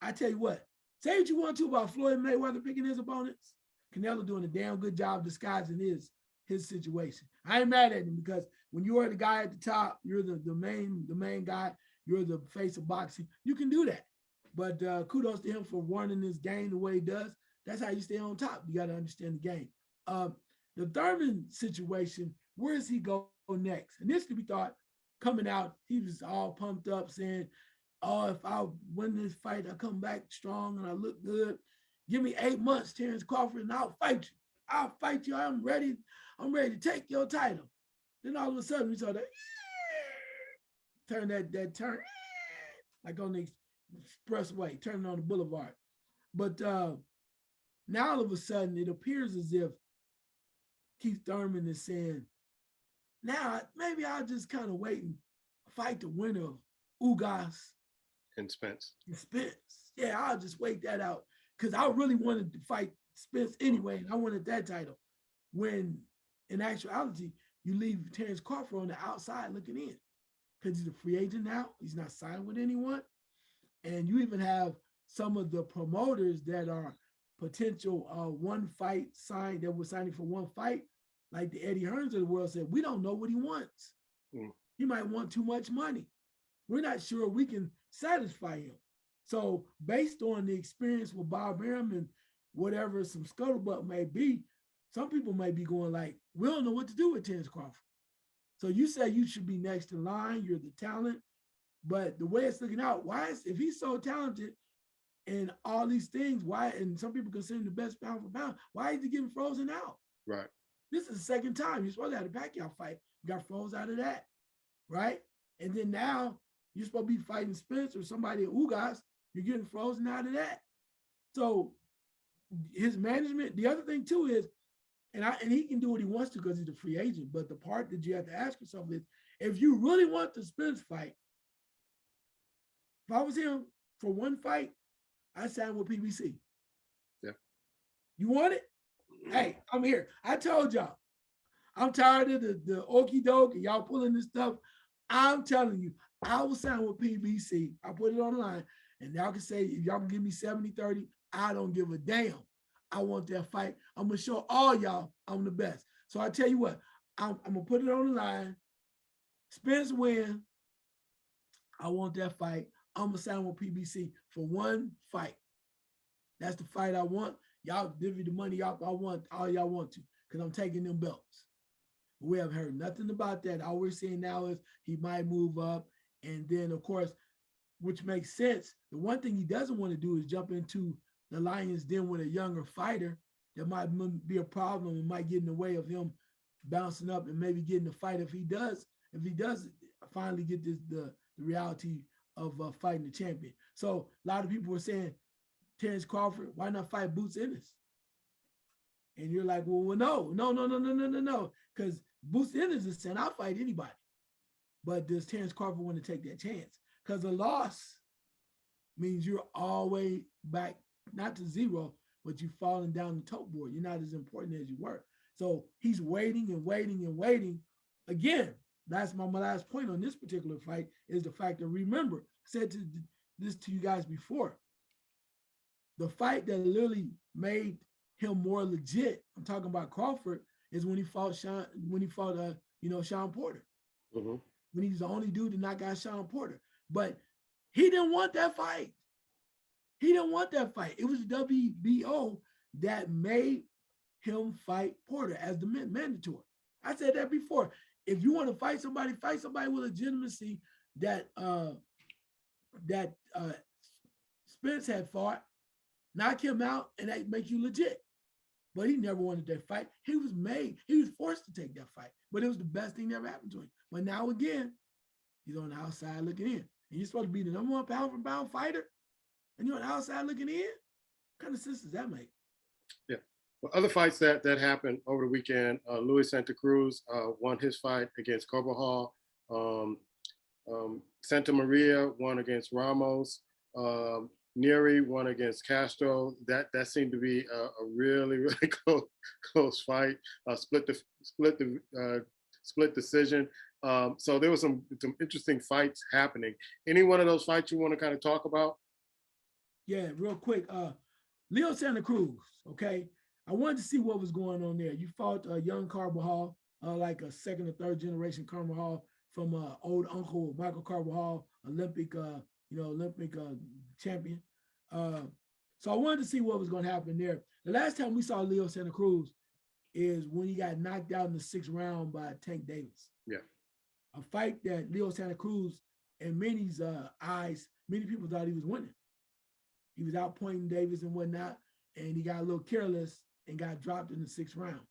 I tell you what, say what you want to about Floyd Mayweather picking his opponents. Canelo doing a damn good job disguising his situation. I ain't mad at him, because when you are the guy at the top, you're the main guy, you're the face of boxing, you can do that. But kudos to him for running this game the way he does. That's how you stay on top. You got to understand the game. The Thurman situation, where does he go next? And this could be thought coming out, he was all pumped up saying, oh, if I win this fight, I come back strong and I look good. Give me 8 months, Terrence Crawford, and I'll fight you. I'll fight you. I'm ready to take your title. Then all of a sudden we saw that turn that turn like on the expressway, turning on the boulevard. But now all of a sudden it appears as if Keith Thurman is saying, Now maybe I'll just kind of wait and fight the winner of Ugas And Spence. and Spence. Yeah, I'll just wait that out because I really wanted to fight Spence anyway, and I wanted that title. When in actuality, you leave Terrence Crawford on the outside looking in because he's a free agent now. He's not signed with anyone. And you even have some of the promoters that are potential one fight signed that were signing for one fight, like the Eddie Hearns of the world said, we don't know what he wants. Mm. He might want too much money. We're not sure we can satisfy him. So based on the experience with Bob Arum and whatever some scuttlebutt may be, some people may be going like, we don't know what to do with Terrence Crawford. So you say you should be next in line, you're the talent, but the way it's looking out, why is, if he's so talented and all these things, why, and some people consider him the best pound for pound, why is he getting frozen out? Right. This is the second time. You're supposed to have a Pacquiao fight. You got froze out of that, right? And then now you're supposed to be fighting Spence or somebody at Ugas. You're getting frozen out of that. So his management, the other thing too is, and he can do what he wants to because he's a free agent. But the part that you have to ask yourself is, if you really want the Spence fight, if I was him for one fight, I'd sign with PBC. Yeah. You want it? Hey, I'm here. I told y'all, I'm tired of the okie doke and y'all pulling this stuff. I'm telling you, I will sign with PBC. I put it on the line. And y'all can say, if y'all can give me 70-30, I don't give a damn. I want that fight. I'm going to show all y'all I'm the best. So I tell you what, I'm going to put it on the line. Spence win. I want that fight. I'm going to sign with PBC for one fight. That's the fight I want. Y'all give me the money y'all I want, all y'all want to, because I'm taking them belts. But we haven't heard nothing about that. All we're seeing now is he might move up. And then, of course, which makes sense, the one thing he doesn't want to do is jump into the Lions den with a younger fighter. That might be a problem and might get in the way of him bouncing up and maybe getting the fight if he does finally get the reality of fighting the champion. So a lot of people were saying, Terrence Crawford, why not fight Boots Ennis? And you're like, well, no. Because Boots Ennis is saying, I'll fight anybody. But does Terrence Crawford want to take that chance? Because a loss means you're always back, not to zero, but you've fallen down the top board. You're not as important as you were. So he's waiting and waiting and waiting. Again, that's my last point on this particular fight is the fact that, remember, I said this to you guys before, the fight that literally made him more legit, I'm talking about Crawford, is when he fought Sean Porter. Mm-hmm. When he's the only dude to knock out Sean Porter. But he didn't want that fight. He didn't want that fight. It was WBO that made him fight Porter as the mandatory. I said that before. If you want to fight somebody with legitimacy that Spence had fought, knock him out, and that make you legit. But he never wanted that fight. He was forced to take that fight. But it was the best thing that ever happened to him. But now again, he's on the outside looking in. And you're supposed to be the number one pound for pound fighter, and you're on the outside looking in? What kind of sense does that make? Yeah. Well, other fights that happened over the weekend, Luis Santa Cruz won his fight against Carbajal. Santa Maria won against Ramos. Neri won against Castro. That seemed to be a really close fight. Split decision. So there was some interesting fights happening. Any one of those fights you want to kind of talk about? Yeah, real quick. Leo Santa Cruz. Okay, I wanted to see what was going on there. You fought a young Carbajal, like a second or third generation Carbajal from old uncle Michael Carbajal, Olympic champion. So I wanted to see what was going to happen there. The last time we saw Leo Santa Cruz is when he got knocked out in the 6th round by Tank Davis. Yeah. A fight that Leo Santa Cruz, in many's eyes, many people thought he was winning. He was outpointing Davis and whatnot, and he got a little careless and got dropped in the 6th round.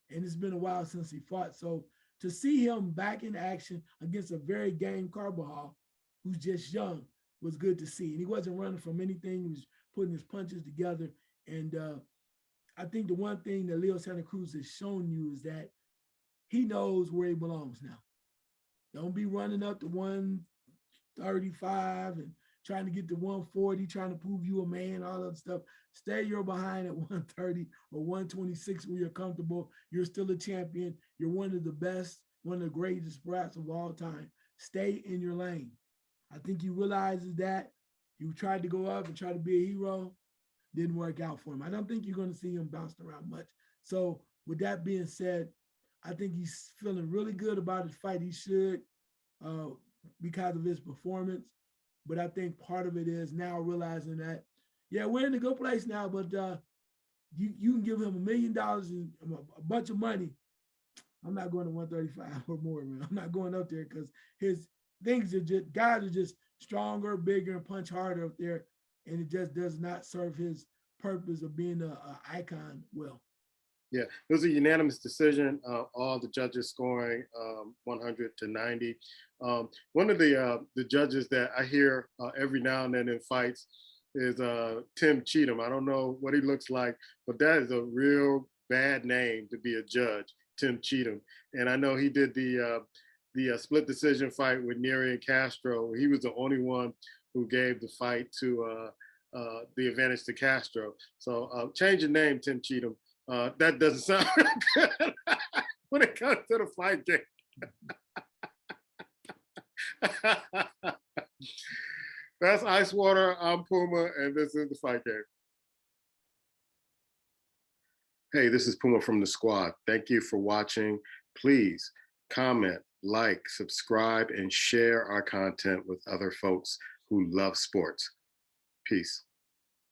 And it's been a while since he fought. So to see him back in action against a very game Carbajal, who's just young, was good to see. And he wasn't running from anything. He was putting his punches together. And I think the one thing that Leo Santa Cruz has shown you is that he knows where he belongs now. Don't be running up to 135 and trying to get to 140, trying to prove you a man, all that stuff. Stay your behind at 130 or 126 where you're comfortable. You're still a champion. You're one of the best, one of the greatest perhaps of all time. Stay in your lane. I think he realizes that. He tried to go up and try to be a hero. Didn't work out for him. I don't think you're going to see him bounced around much. So with that being said, I think he's feeling really good about his fight. He should because of his performance. But I think part of it is now realizing that, yeah, we're in a good place now, but you can give him $1 million and a bunch of money. I'm not going to 135 or more, man. I'm not going up there because his things are just, guys are just stronger, bigger, and punch harder up there. And it just does not serve his purpose of being an icon well. Yeah, it was a unanimous decision. All the judges scoring 100 to 90. One of the judges that I hear every now and then in fights is Tim Cheatham. I don't know what he looks like, but that is a real bad name to be a judge, Tim Cheatham. And I know he did the split decision fight with Neri and Castro. He was the only one who gave the fight to the advantage to Castro. So change your name, Tim Cheatham. That doesn't sound good when it comes to the fight game. That's Icewater. I'm Puma, and this is the fight game. Hey, this is Puma from the squad. Thank you for watching. Please comment, like, subscribe, and share our content with other folks who love sports. Peace.